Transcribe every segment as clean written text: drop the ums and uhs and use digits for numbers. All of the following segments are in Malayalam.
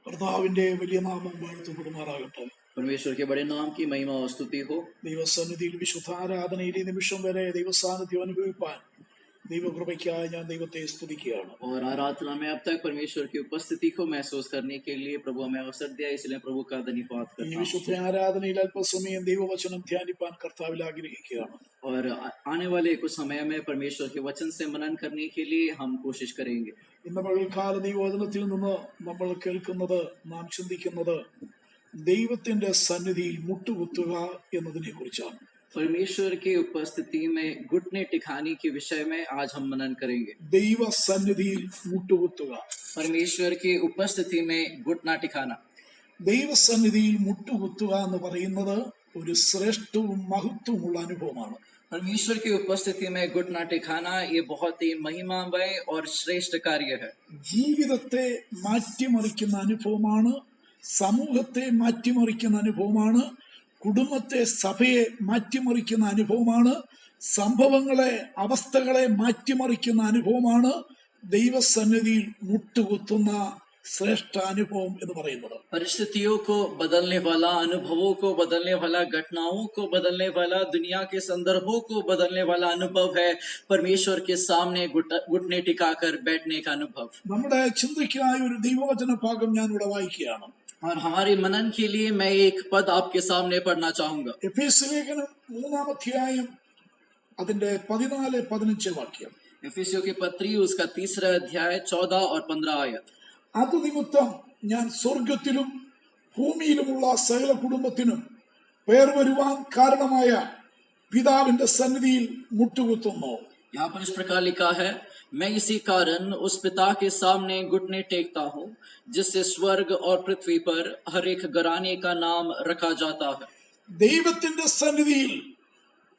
കർത്താവിന്റെ വലിയ നാമം വാഴ്ത്തപ്പെടുമാറാകട്ടെ. परमेश्वर के बड़े नाम की महिमा और स्तुति हो। ദൈവസന്നിധിയിൽ വിശുദ്ധാരാധനയിൽ ഈ നിമിഷം വരെ ദൈവസാന്നിധ്യം അനുഭവിപ്പാൻ ദൈവകൃപയ്ക്കായി ഞാൻ ദൈവത്തെ സ്തുതിക്കുകയാണ്. और आराधना में अब तक परमेश्वर की उपस्थिति को महसूस करने के लिए प्रभु हमें अवसर दिया, इसलिए प्रभु का धन्यवाद ഈ करता हूं। വിശുദ്ധ ആരാധനയിൽ അല്പസമയം ദൈവവചനം ധ്യാനിപ്പാൻ കർത്താവിൽ ആഗ്രഹിക്കുകയാണ്. और आने वाले कुछ समय में परमेश्वर के वचन से मनन करने के लिए हम कोशिश करेंगे। ഇന്ന് പകൽക്കാല ദൈവവചനത്തിൽ നിന്ന് നമ്മൾ കേൾക്കുന്നത്, നാം ചിന്തിക്കുന്നത് ദൈവത്തിന്റെ സന്നിധിയിൽ മുട്ടുകുത്തുക എന്നതിനെ കുറിച്ചാണ്. परमेश्वर की उपस्थिति में घुटने टिकाने के विषय में आज हम मनन करेंगे। ദൈവ സന്നിധിയിൽ മുട്ടുകുത്തുക. परमेश्वर की उपस्थिति में घुटना टिकाना। ദൈവസന്നിധിയിൽ മുട്ടുകുത്തുക എന്ന് പറയുന്നത് ഒരു ശ്രേഷ്ഠവും മഹത്വമുള്ള അനുഭവമാണ്. परमेश्वर की उपस्थिति में घुटना टिकाना ये बहुत ही महिमामय और श्रेष्ठ कार्य है। ജീവിതത്തെ മാറ്റിമറിക്കുന്ന അനുഭവമാണ്, സമൂഹത്തെ മാറ്റിമറിക്കുന്ന അനുഭവമാണ്, കുടുംബത്തെ, സഭയെ മാറ്റിമറിക്കുന്ന അനുഭവമാണ്, സംഭവങ്ങളെ, അവസ്ഥകളെ മാറ്റിമറിക്കുന്ന അനുഭവമാണ് ദൈവസന്നിധിയിൽ മുട്ടുകുത്തുന്ന ശ്രേഷ്ഠ അനുഭവം എന്ന് പറയുന്നത്. परिस्थितियों को बदलने वाला, अनुभवों को बदलने वाला, घटनाओं को बदलने वाला, दुनिया के संदर्भों को बदलने वाला अनुभव है परमेश्वर के सामने घुटने टिकाकर बैठने का अनुभव। നമ്മുടെ ചിന്തയ്ക്കായി ഒരു ദൈവവചന ഭാഗം ഞാൻ ഇവിടെ വായിക്കുകയാണ്. और हमारे मनन के लिए मैं एक पद आपके सामने पढ़ना चाहूंगा। എഫേസ്യ ലേഖനം 3-ാം അധ്യായം അതിന്റെ 14-15 വാക്യം. एफेसियों की पत्री उसका 3रा अध्याय 14 और 15 आयत। അത് നിമിത്തം ഞാൻ സ്വർഗത്തിലും ഭൂമിയിലുമുള്ള സകല കുടുംബത്തിനും പേർ വരുവാൻ കാരണമായ പിതാവിന്റെ സന്നിധിയിൽ മുട്ടുകുത്തുന്നു. यहाँ पर इस प्रकार लिखा है, मैं इसी कारण उस पिता के सामने घुटने टेकता हूँ जिससे स्वर्ग और पृथ्वी पर हर एक घराने का नाम रखा जाता है। ദൈവത്തിന്റെ സന്നിധിയിൽ,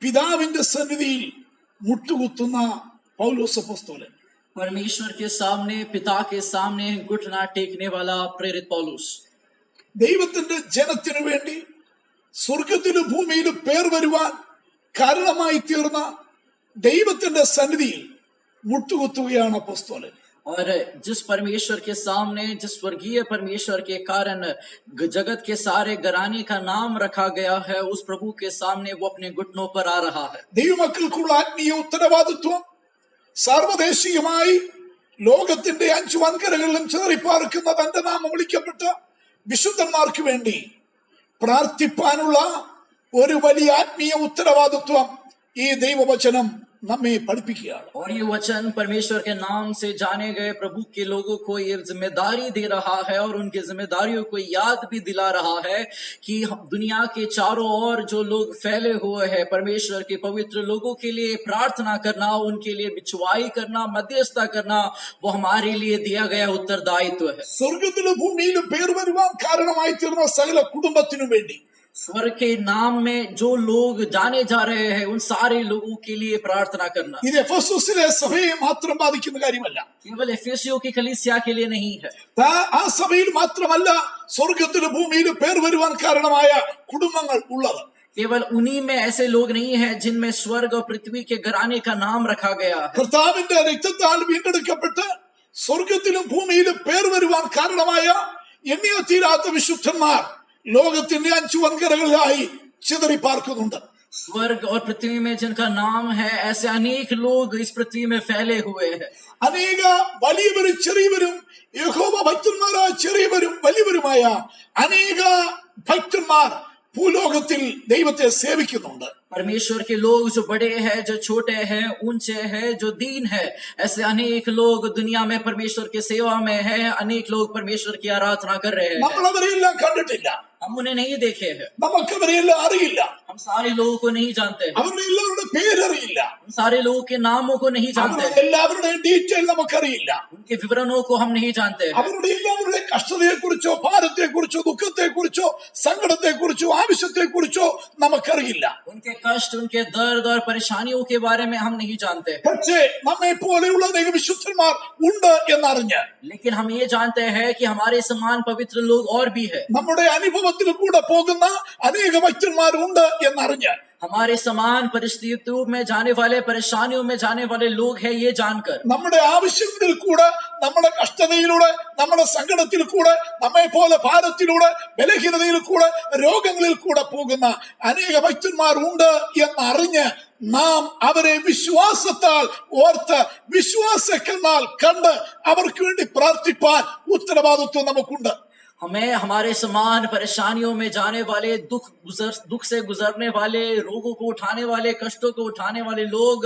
പിതാവിന്റെ സന്നിധിയിൽ മുട്ടുകുത്തുന്ന പൗലോസ് അപ്പോസ്തലൻ. परमेश्वर के सामने, पिता के सामने घुटना टेकने वाला प्रेरित पौलुस ദൈവത്തിന്റെ ജനത്തിനു വേണ്ടി സ്വർഗത്തിലും ഭൂമിയിലും പേർ വരുവാൻ കാരണമായി തീർന്ന ദൈവത്തിന്റെ സന്നിധിയിൽ മുട്ടുകുത്തുകയാണ് അപ്പോസ്തലൻ. और जिस परमेश्वर के सामने, जिस स्वर्गीय परमेश्वर के कारण जगत के सारे घराने का नाम रखा गया है, उस प्रभु के सामने वो अपने घुटनों पर आ रहा है। ദൈവമക്കൾക്കുള്ള ആത്മീയ ഉത്തരവാദിത്വം സാർവദേശികമായി ലോകത്തിന്റെ 5 വൻകരകളിലും ചിതറിപ്പാർക്കുന്ന തന്റെ നാമം വിളിക്കപ്പെട്ട വിശുദ്ധന്മാർക്ക് വേണ്ടി പ്രാർത്ഥിപ്പാനുള്ള ഒരു വലിയ ആത്മീയ ഉത്തരവാദിത്വം ഈ ദൈവവചനം നമ്മെ പഠിപ്പിക്കുകയാണ്. और ये वचन परमेश्वर के नाम से जाने गए प्रभु के लोगों को ये जिम्मेदारी दे रहा है और उनकी जिम्मेदारियों को याद भी दिला रहा है कि दुनिया के चारों ओर जो लोग फैले हुए हैं, परमेश्वर के पवित्र लोगों के लिए प्रार्थना करना, उनके लिए बिछवाई करना, मध्यस्थता करना, वो हमारे लिए दिया गया उत्तरदायित्व है। സ്വർഗത്തിലും ഭൂമിയിലും പേർ വരുവാൻ കാരണമായി തീർന്ന സകല കുടുംബത്തിനു വേണ്ടി, स्वर्ग के नाम में जो लोग जाने जा रहे हैं, उन सारे लोगों के लिए प्रार्थना करना ഇത് എഫെസോസിലെ സഭയെ മാത്രം ബാധിക്കുന്ന കാര്യമല്ല. केवल एफेसियों की कलीसिया के लिए नहीं है। ആ സഭയിൽ മാത്രമല്ല സ്വർഗത്തിലും ഭൂമിയിലും പേർ വരുവാൻ കാരണമായ കുടുംബങ്ങൾ ഉള്ളത്. केवल उन्हीं में ऐसे लोग नहीं है जिनमें स्वर्ग और पृथ्वी के घराने का नाम रखा गया है। കർത്താവിന്റെ രക്തത്താൽ വീണ്ടെടുക്കപ്പെട്ട് സ്വർഗത്തിലും ഭൂമിയിലും പേർ വരുവാൻ കാരണമായ എണ്ണിയോ തീരാത്ത വിശുദ്ധന്മാർ ലോകത്തിന്റെ 5 വൻകരകളിലായി ചിതറി പാർക്കുന്നുണ്ട്. स्वर्ग और पृथ्वी में जिनका नाम है, ऐसे अनेक लोग इस पृथ्वी में फैले हुए हैं। അനേക വലിയവരും ചെറിയവരും, യഹോവ ഭക്തന്മാരായ ചെറിയവരും വലിയവരുമായ അനേക ഭക്തന്മാർ ഭൂലോകത്തിൽ ദൈവത്തെ സേവിക്കുന്നുണ്ട്. परमेश्वर के लोग जो बड़े हैं, जो छोटे हैं, ऊंचे हैं, जो दीन है, ऐसे अनेक लोग दुनिया में परमेश्वर की सेवा में है। अनेक लोग परमेश्वर की आराधना कर रहे हैं। നമ്മൾ അവരെല്ലാം കണ്ടിട്ടില്ല, हम उन्हें नहीं देखे हैं, നമുക്ക് അവരെല്ലാം അറിയില്ല, हम सारे लोगों को नहीं जानते हैं, അവരുടെ എല്ലാവരുടെ പേരറിയില്ല, हम सारे लोगों के नामों को नहीं जानते അവരുടെ हैं, എല്ലാവരുടെയും ഡീറ്റെയിൽ നമുക്കറിയില്ല, उनके विवरणों को हम नहीं जानते हैं, അവരുടെ എല്ലാവരുടെ കഷ്ടതയെക്കുറിച്ചോ ഭാരത്തെക്കുറിച്ചോ ദുഃഖത്തെക്കുറിച്ചോ സങ്കടത്തെക്കുറിച്ചോ ആവശ്യത്തെക്കുറിച്ചോ നമുക്കറിയില്ല. उनके कष्ट, उनके दर्द और परेशानियों के बारे में हम नहीं जानते। പക്ഷേ നമ്മെ പോലെയുള്ള അനേക വിശുദ്ധന്മാർ ഉണ്ട് എന്നറിഞ്ഞ്, लेकिन हम ये जानते हैं कि हमारे समान पवित्र लोग और भी है। നമ്മുടെ അനുഭവത്തിൽ കൂടെ പോകുന്ന അനേക ഭക്തന്മാരുണ്ട് എന്നറിഞ്ഞ്, हमारे समान परिस्थितियों में जाने वाले, परेशानियों में जाने वाले लोग हैं, ये जानकर നമ്മുടെ ആവശ്യങ്ങളിൽ കൂടെ, നമ്മുടെ കഷ്ടതയിലൂടെ, നമ്മുടെ സങ്കടത്തിൽ കൂടെ, നമ്മെ പോലെ ഭാരത്തിലൂടെ, ബലഹീനതയിൽ കൂടെ, രോഗങ്ങളിൽ കൂടെ പോകുന്ന അനേക ഭക്തന്മാർ ഉണ്ട് എന്നറിഞ്ഞ് നാം അവരെ വിശ്വാസത്താൽ ഓർത്ത് വിശ്വാസക്കന്നാൽ കണ്ട് അവർക്ക് വേണ്ടി പ്രാർത്ഥിപ്പാൻ ഉത്തരവാദിത്വം നമുക്കുണ്ട്. हमें हमारे समान परेशानियों में जाने वाले, दुख से गुजरने वाले, रोगों को उठाने वाले, कष्टों को उठाने वाले लोग,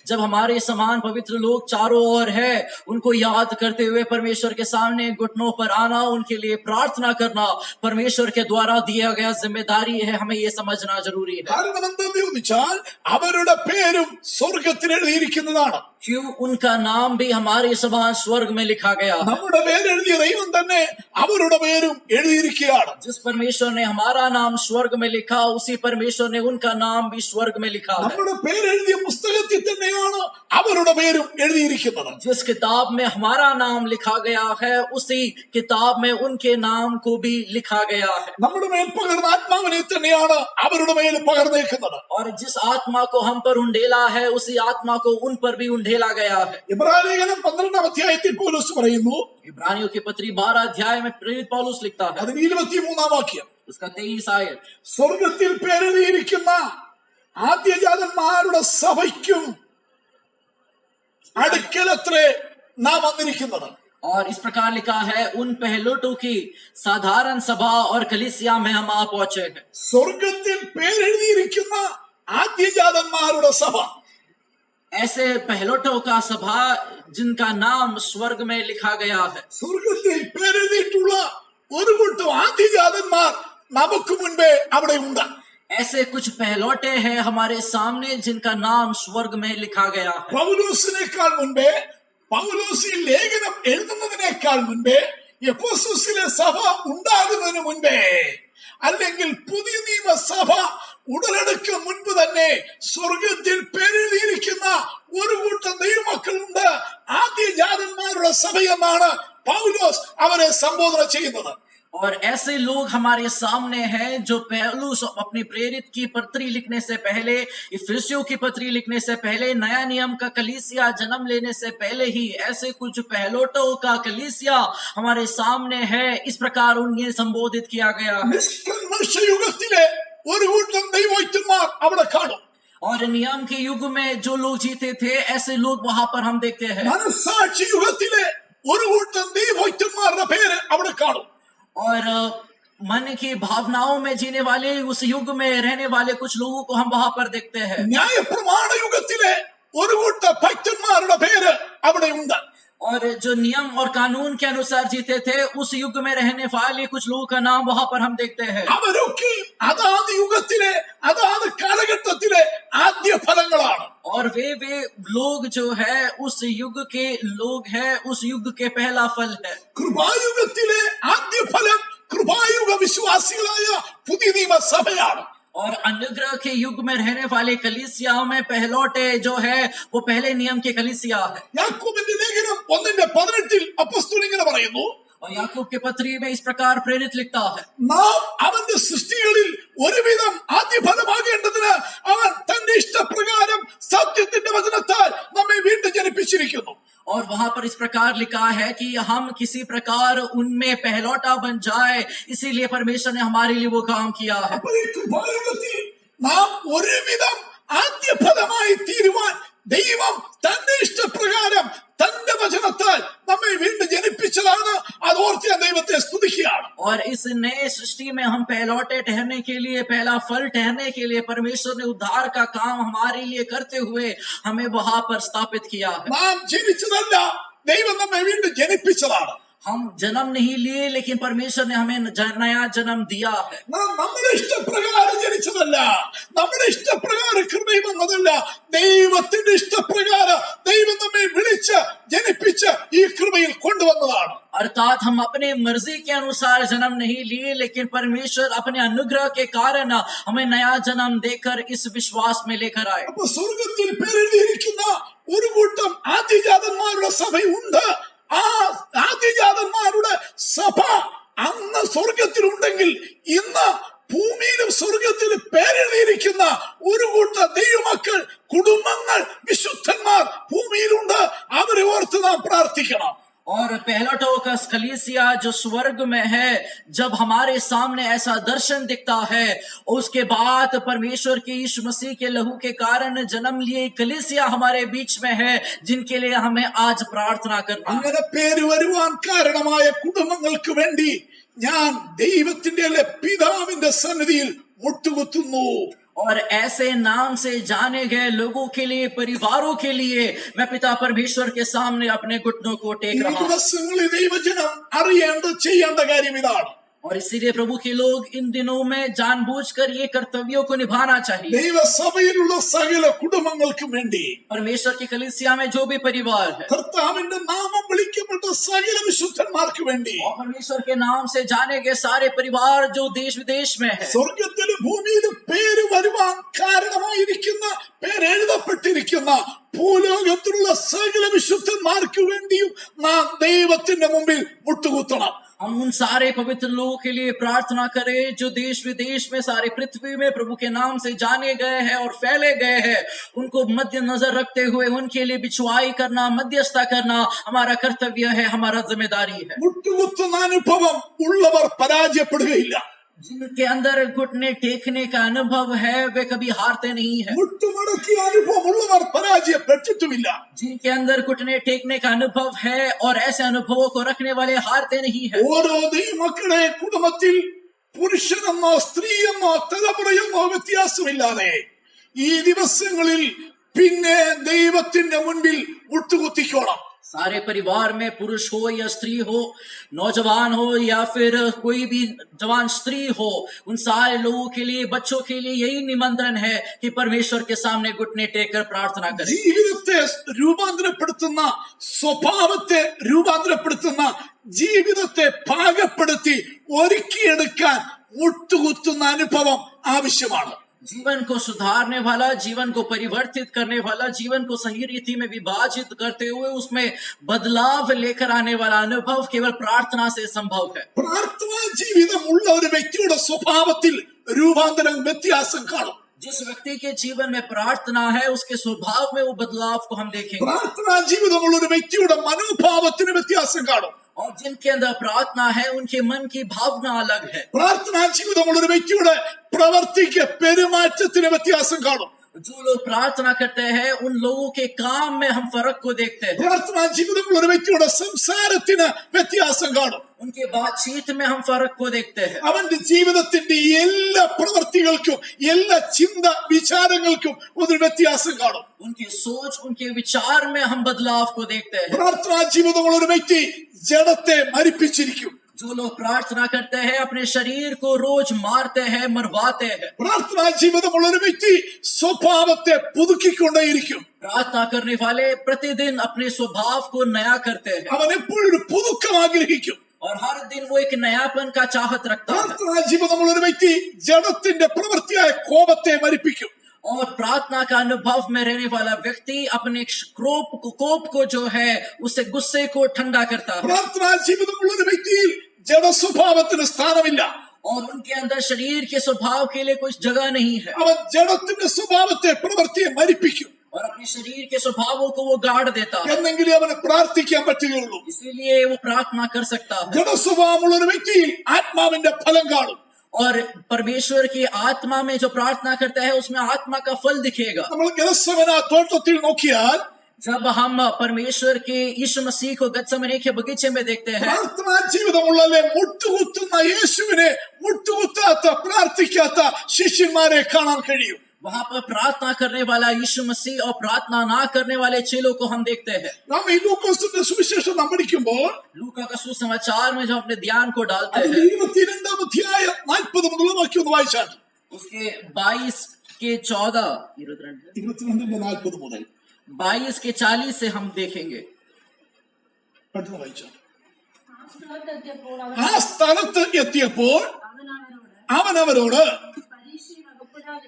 जब हमारे समान पवित्र लोग चारों ओर है, उनको याद करते हुए परमेश्वर के सामने घुटनों पर आना, उनके लिए प्रार्थना करना परमेश्वर के द्वारा दिया गया जिम्मेदारी है. हमें ये समझना जरूरी है. കാരണം എന്തെന്ന് ചോദിച്ചാൽ അവരുടെ പേരും സ്വർഗത്തിൽ എഴുതിയിരിക്കുന്നതാണ്. क्यों? उनका नाम भी हमारे समान स्वर्ग में लिखा गया है. നമ്മുടെ പേര് എഴുതിയ ദൈവം തന്നെ അവരുടെ പേരും എഴുതിയിരിക്കുകയാണ്. जिस परमेश्वर ने हमारा नाम स्वर्ग में लिखा, उसी परमेश्वर ने उनका नाम भी स्वर्ग में लिखा है. നമ്മുടെ പേര് എഴുതിയ പുസ്തകത്തിൽ തന്നെയാണ് അവരുടെ പേരും എഴുതിയിരിക്കുന്നത്. जिस किताब में हमारा नाम लिखा गया है, उसी किताब में उनके नाम को भी लिखा गया है. നമ്മുടെ മേൽ പകർന്ന ആത്മാവിനെ തന്നെയാണ് അവരുടെ മേൽ പകർന്നേക്കുന്നത്. और जिस आत्मा को हम पर उंडेला है, उसी आत्मा को उन पर भी उंडेला गया है. ഇബ്രായലേഖനം 12-ാം അധ്യായത്തിൽ പൗലോസ് പറയുന്നു, इब्रानियों की पत्री 12 अध्याय में प्रेरित पौलुस लिखता है, അതിന് 23-ാം വാക്യം, उसका 23 आयत, സ്വർഗത്തിൽ പേരെഴുതിയിരിക്കുന്ന ആദ്യജാതന്മാരുടെ സഭയ്ക്കും അടുക്കലത്രേ നാം വന്നിരിക്കുന്നത്. और इस प्रकार लिखा है, उन पहलोटों की साधारण सभा और कलीसिया में हम आ पहुंचे हैं. സ്വർഗത്തിൽ പേരെഴുതിയിരിക്കുന്ന ആദ്യജാതന്മാരുടെ സഭ, ऐसे पहलोटों का सभा जिनका नाम स्वर्ग में लिखा गया है. സ്വർഗത്തിൽ പേരെഴുതിയിട്ടുള്ള ഒരു കൂട്ടം ആദ്യജാതന്മാർ നമുക്ക് മുൻപേ അവിടെ ഉണ്ട്. ऐसे कुछ पहलौटे हैं हमारे सामने जिनका नाम स्वर्ग में लिखा गया है. പൗലോസിനേക്കാൾ മുൻപേ, പൗലോസ് ഈ ലേഖനം എഴുതുന്നതിനേക്കാൾ മുൻപേ, എഫെസോസിലെ സഭ ഉണ്ടാകുന്നതിന് മുൻപേ, അല്ലെങ്കിൽ പുതിയ നിയമസഭ ഉടലെടുക്കും മുൻപ് തന്നെ സ്വർഗത്തിൽ പേരെഴുതിയിരിക്കുന്ന ഒരു കൂട്ടം ദൈവമക്കളുണ്ട്. ആദ്യജാതന്മാരുടെ സഭയെന്നാണ് പൗലോസ് അവരെ സംബോധന ചെയ്യുന്നത്. और ऐसे लोग हमारे सामने हैं जो पौलुस अपनी प्रेरित की पत्री लिखने से पहले, इफिसियों की पत्री लिखने से पहले, नया नियम का कलीसिया जन्म लेने से पहले ही ऐसे कुछ पहलोटों का कलीसिया हमारे सामने है. इस प्रकार उन्हें संबोधित किया गया है. നിഷ്കൽമഷയുഗത്തിലെ ഒരു കൂട്ടം ദൈവവൈദ്യന്മാർ അവിടെ കാണും. और नियम के युग में जो लोग जीते थे, ऐसे लोग वहां पर हम देखते हैं. മനസ്സാക്ഷി യുഗത്തിലെ ഒരു കൂട്ടം ദൈവവൈദ്യന്മാരുടെ പേര് അവിടെ കാണും. और मन की भावनाओं में जीने वाले, उस युग में रहने वाले कुछ लोगों को हम वहां पर देखते हैं. ന്യായപ്രമാണ യുഗത്തിലെ ഒരു കൂട്ടം ഭക്തന്മാരുടെ പേര് അവിടെ ഉണ്ട്. और जो नियम और कानून के अनुसार जीते थे, उस युग में रहने वाले कुछ लोगों का नाम वहां पर हम देखते हैं. അവരൊക്കെ അതാത് യുഗത്തിലെ അതാത് കാലഘട്ടത്തിലെ ആദ്യ ഫലങ്ങളാണ്. और वे लोग जो है उस युग के लोग हैं, उस युग के पहला फल है. കൃപായുഗത്തിലെ ആദ്യ ഫലം കൃപായുഗ വിശ്വാസികളായ പുതിയ നിയമസഭയാണ്. और अनुग्रह के युग में रहने वाले कलीसियाओं में पहलौटे जो है वो पहले नियम के कलीसिया है. യാക്കോബിന്റെ ലേഖനം 1:18 അപ്പോസ്തലൻ ഇങ്ങനെ പറയുന്നു, और याकूब के पत्री में इस प्रकार प्रेरित लिखता है, നാം അവന്റെ സൃഷ്ടികളിൽ ഒരുവിധം ആദ്യഫലമാകേണ്ടതിന് അവൻ തന്റെ ഇഷ്ടപ്രകാരം സത്യത്തിന്റെ വചനത്താൽ നമ്മെ വീണ്ടും ജനിപ്പിച്ചിരിക്കുന്നു. और वहां पर इस प्रकार लिखा है कि हम किसी प्रकार उनमें पहलौटा बन जाए, इसीलिए परमेश्वर ने हमारे लिए वो काम किया है. അപ്പോൾ ഈ കൃപായുഗത്തിൽ നാം ഒരുവിധം ആദ്യഫലമായി തീരുവാൻ ദൈവം തന്റെ ഇഷ്ടപ്രകാരം തന്റെ വചനത്താൽ നമ്മെ വീണ്ടും ജനിപ്പിച്ചതാണ്. അതോർത്ത് ഞാൻ ദൈവത്തെ സ്തുതിക്കുകയാണ്. और इस नए सृष्टि में हम पहलौटे ठहरने के लिए, पहला फल ठहरने के लिए परमेश्वर ने उद्धार का काम हमारे लिए करते हुए हमें वहां पर स्थापित किया है. നാം ജനിച്ചതല്ല, ദൈവം നമ്മെ വീണ്ടും ജനിപ്പിച്ചതാണ്. हम जन्म नहीं लिए, लेकिन परमेश्वर ने हमें नया जन्म दिया है. നാം നമ്മുടെ ഇഷ്ടപ്രകാരം ജനിച്ചതല്ല, നമ്മുടെ ഇഷ്ടപ്രകാരം കൃപയിൽ വന്നതല്ല, ദൈവത്തിന്റെ ഇഷ്ടപ്രകാരം ദൈവം നമ്മെ വിളിച്ച് ജനിപ്പിച്ച് ഈ കൃപയിൽ കൊണ്ടുവന്നതാണ്. अर्थात हम अपने मर्जी के अनुसार जन्म नहीं लिए, लेकिन परमेश्वर अपने अनुग्रह के कारण हमें नया जन्म देकर इस विश्वास में लेकर आए. അപ്പൊ സ്വർഗത്തിൽ പേരെഴുതിയിരിക്കുന്ന ഒരു കൂട്ടം ആദ്യജാതന്മാരുടെ സഭയുണ്ട്. ആ ആദ്യജാതന്മാരുടെ സഭ അന്ന് സ്വർഗത്തിലുണ്ടെങ്കിൽ ഇന്ന് ഭൂമിയിലും സ്വർഗത്തിലും പേരെഴുതിയിരിക്കുന്ന ഒരു और पहला टोकस कलीसिया जो स्वर्ग में है, जब हमारे सामने ऐसा दर्शन दिखता है, उसके बाद परमेश्वर के यीशु मसीह के लहू के कारण जन्म लिए कलीसिया हमारे बीच में है, जिनके लिए हमें आज प्रार्थना करना है। അങ്ങനെ പേര് വരുവാൻ കാരണമായ കുടുംബങ്ങൾക്ക് വേണ്ടി ഞാൻ ദൈവത്തിന്റെ പിതാവിന്റെ സന്നിധിയിൽ മുട്ടുകുത്തുന്നു. और ऐसे नाम से जाने गए लोगों के लिए, परिवारों के लिए मैं पिता परमेश्वर के सामने अपने घुटनों को ഈ टेक रहा हूं। ദിവസങ്ങളിൽ ദൈവജനം അറിയേണ്ട ചെയ്യേണ്ട കാര്യം ഇതാണ്. और इसीलिए प्रभु के लोग इन दिनों में जानबूझकर ये कर्तव्यों को निभाना चाहिए। ദൈവസഭയിലുള്ള സകല കുടുംബങ്ങൾക്കും വേണ്ടി, परमेश्वर की कलीसिया में जो भी परिवार है കർത്താവിന്റെ നാമം വിളിക്കപ്പെട്ട സകല വിശുദ്ധന്മാർക്ക് വേണ്ടി, और परमेश्वर के नाम से जाने गए सारे परिवार जो देश विदेश में है, സ്വർഗത്തിലും ഭൂമിയിലും പേര് വരുവാൻ കാരണമായിരിക്കുന്ന, പേരെഴുതപ്പെട്ടിരിക്കുന്ന ഭൂലോകത്തിലുള്ള സകല വിശുദ്ധന്മാർക്ക് വേണ്ടിയും നാം ദൈവത്തിന്റെ മുമ്പിൽ മുട്ടുകുത്തണം. हम उन सारे पवित्र लोगों के लिए प्रार्थना करें जो देश विदेश में, सारे पृथ्वी में प्रभु के नाम से जाने गए हैं और फैले गए हैं। उनको मध्य नजर रखते हुए उनके लिए बिछुआई करना, मध्यस्थता करना हमारा कर्तव्य है, हमारा जिम्मेदारी है। മുട്ടുകുത്തുന്ന അനുഭവം ഉള്ളവർ പരാജയപ്പെടുകയില്ല. जिनके अंदर घुटने टेकने का अनुभव है वे कभी हारते नहीं है। മുട്ടുമടക്കിയ അനുഭവം ഉള്ളവർ പരാജയപ്പെട്ടിട്ടുമില്ല. जिनके अंदर घुटने टेकने का अनुभव है और ऐसे अनुभवों को रखने वाले हारते नहीं है। ഓരോ ദൈവമക്കളെ കുടുംബത്തിൽ പുരുഷനെന്നോ സ്ത്രീയെന്നോ തലമുറയെന്നോ വ്യത്യാസമില്ലാതെ ഈ ദിവസങ്ങളിൽ പിന്നെ ദൈവത്തിന്റെ മുൻപിൽ മുട്ടുകുത്തിക്കോണം. सारे परिवार में पुरुष हो या स्त्री हो, नौजवान हो या फिर कोई भी जवान स्त्री हो, उन सारे लोगों के लिए, बच्चों के लिए यही निमंत्रण है कि परमेश्वर के सामने घुटने टेक कर प्रार्थना करें। ജീവിതത്തെ രൂപാന്തരപ്പെടുത്തുന്ന, സ്വഭാവത്തെ രൂപാന്തരപ്പെടുത്തുന്ന, ജീവിതത്തെ പാകപ്പെടുത്തി ഒരുക്കിയെടുക്കാൻ മുട്ടുകുത്തുന്ന അനുഭവം ആവശ്യമാണ്. जीवन को सुधारने वाला, जीवन को परिवर्तित करने वाला, जीवन को सही रीति में विभाजित करते हुए उसमें बदलाव लेकर आने वाला अनुभव केवल प्रार्थना से संभव है। പ്രാർത്ഥനാ ജീവിതമുള്ള ഒരു വ്യക്തിയുടെ സ്വഭാവത്തിൽ രൂപാന്തരം വ്യത്യാസം കാണും. जिस व्यक्ति के जीवन में प्रार्थना है उसके स्वभाव में वो बदलाव को हम देखेंगे। പ്രാർത്ഥനാ ജീവിതമുള്ള ഒരു വ്യക്തിയുടെ മനോഭാവത്തിന് വ്യത്യാസം കാണും. और जिनके अंदर प्रार्थना है उनके मन की भावना अलग है। പ്രാർത്ഥനാ ജീവിതമുള്ള ഒരു വ്യക്തിയുടെ പ്രവർത്തിക്ക്, പെരുമാറ്റത്തിന് വ്യത്യാസം കാണും. जो लोग प्रार्थना करते हैं उन लोगों के काम में हम फर्क को देखते हैं। പ്രാർത്ഥനാ ജീവിതമുള്ള ഒരു വ്യക്തിയുടെ സംസാരത്തിന് വ്യത്യാസം കാണും. उनके बातचीत में हम फर्क को देखते हैं। അവന്റെ ജീവിതത്തിന്റെ എല്ലാ പ്രവർത്തികൾക്കും, എല്ലാ ചിന്ത വിചാരങ്ങൾക്കും ഒരു വ്യത്യാസം കാണും. उनकी सोच, उनके विचार में हम बदलाव को देखते हैं। പ്രാർത്ഥനാ ജീവിതമുള്ള ഒരു വ്യക്തി ജഡത്തെ മരിപ്പിച്ചിരിക്കും. जो लोग प्रार्थना करते हैं अपने शरीर को रोज मारते हैं, मरवाते हैं। പ്രാർത്ഥനാ ജീവിതമുള്ള ഒരു വ്യക്തി സ്വഭാവത്തെ പുതുക്കിക്കൊണ്ടേയിരിക്കും. प्रार्थना करने वाले प्रतिदिन अपने स्वभाव को नया करते हैं അവൻ എപ്പോഴും ഒരു പുതുക്കം ആഗ്രഹിക്കും. और हर दिन वो एक नयापन का चाहत रखता है। പ്രാർത്ഥനാ ജീവിതമുള്ള ഒരു വ്യക്തി ജഡത്തിന്റെ പ്രവൃത്തിയായ കോപത്തെ മരിപ്പിക്കും. और प्रार्थना का अनुभव में रहने वाला व्यक्ति अपने कोप को जो है उससे गुस्से को ठंडा करता है। പ്രാർത്ഥനാ ജീവിതമുള്ള ഒരു വ്യക്തിയിൽ ജഡസ്വഭാവത്തിന് സ്ഥാനമില്ല. और उनके अंदर शरीर के स्वभाव के लिए कुछ जगह नहीं है। അവൻ ജഡത്തിന്റെ സ്വഭാവത്തെ, പ്രവൃത്തിയെ മരിപ്പിക്കും. और अपने शरीर के स्वभावों को वो गाड़ देता है, എന്നെങ്കിലും അവന് പ്രാർത്ഥിക്കാൻ പറ്റുകയുള്ളൂ. इसीलिए वो प्रार्थना कर सकता है। ജഡസ്വഭാവമുള്ള ഒരു വ്യക്തിയിൽ ആത്മാവിന്റെ ഫലം കാണും. और परमेश्वर की आत्मा में जो प्रार्थना करता है उसमें आत्मा का फल दिखेगा। നമ്മൾ ഗെത്സമന തോട്ടത്തിൽ നോക്കിയാൽ जब हम परमेश्वर के यीशु मसीह को गत्सेमने के बगीचे में देखते हैं, പ്രാർത്ഥനാ ജീവിതമുള്ള, മുട്ടുകുത്തുന്ന യേശുവിനെ മുട്ടുകുത്താത്ത, പ്രാർത്ഥിക്കാത്ത ശിഷ്യന്മാരെ കാണാൻ കഴിയും. वहां पर प्रार्थना करने वाला यीशु मसीह और प्रार्थना ना करने वाले चेलों को हम देखते हैं। നാം ഈ ലൂക്കോസിന്റെ സുവിശേഷം നാം പഠിക്കുമ്പോൾ लूका का सुसमाचार में जो अपने ध्यान को डालते അതിന്റെ हैं, 22-ാം അധ്യായം 40 മുതലുള്ള വാക്യം ഒന്ന് വായിച്ചാൽ, उसके 22 के 14 22-ന്റെ 40 മുതൽ 22 के 40 से हम देखेंगे। പെട്ടെന്ന് വായിച്ചാൽ, ആ സ്ഥലത്ത് എത്തിയപ്പോൾ അവൻ അവരോട്,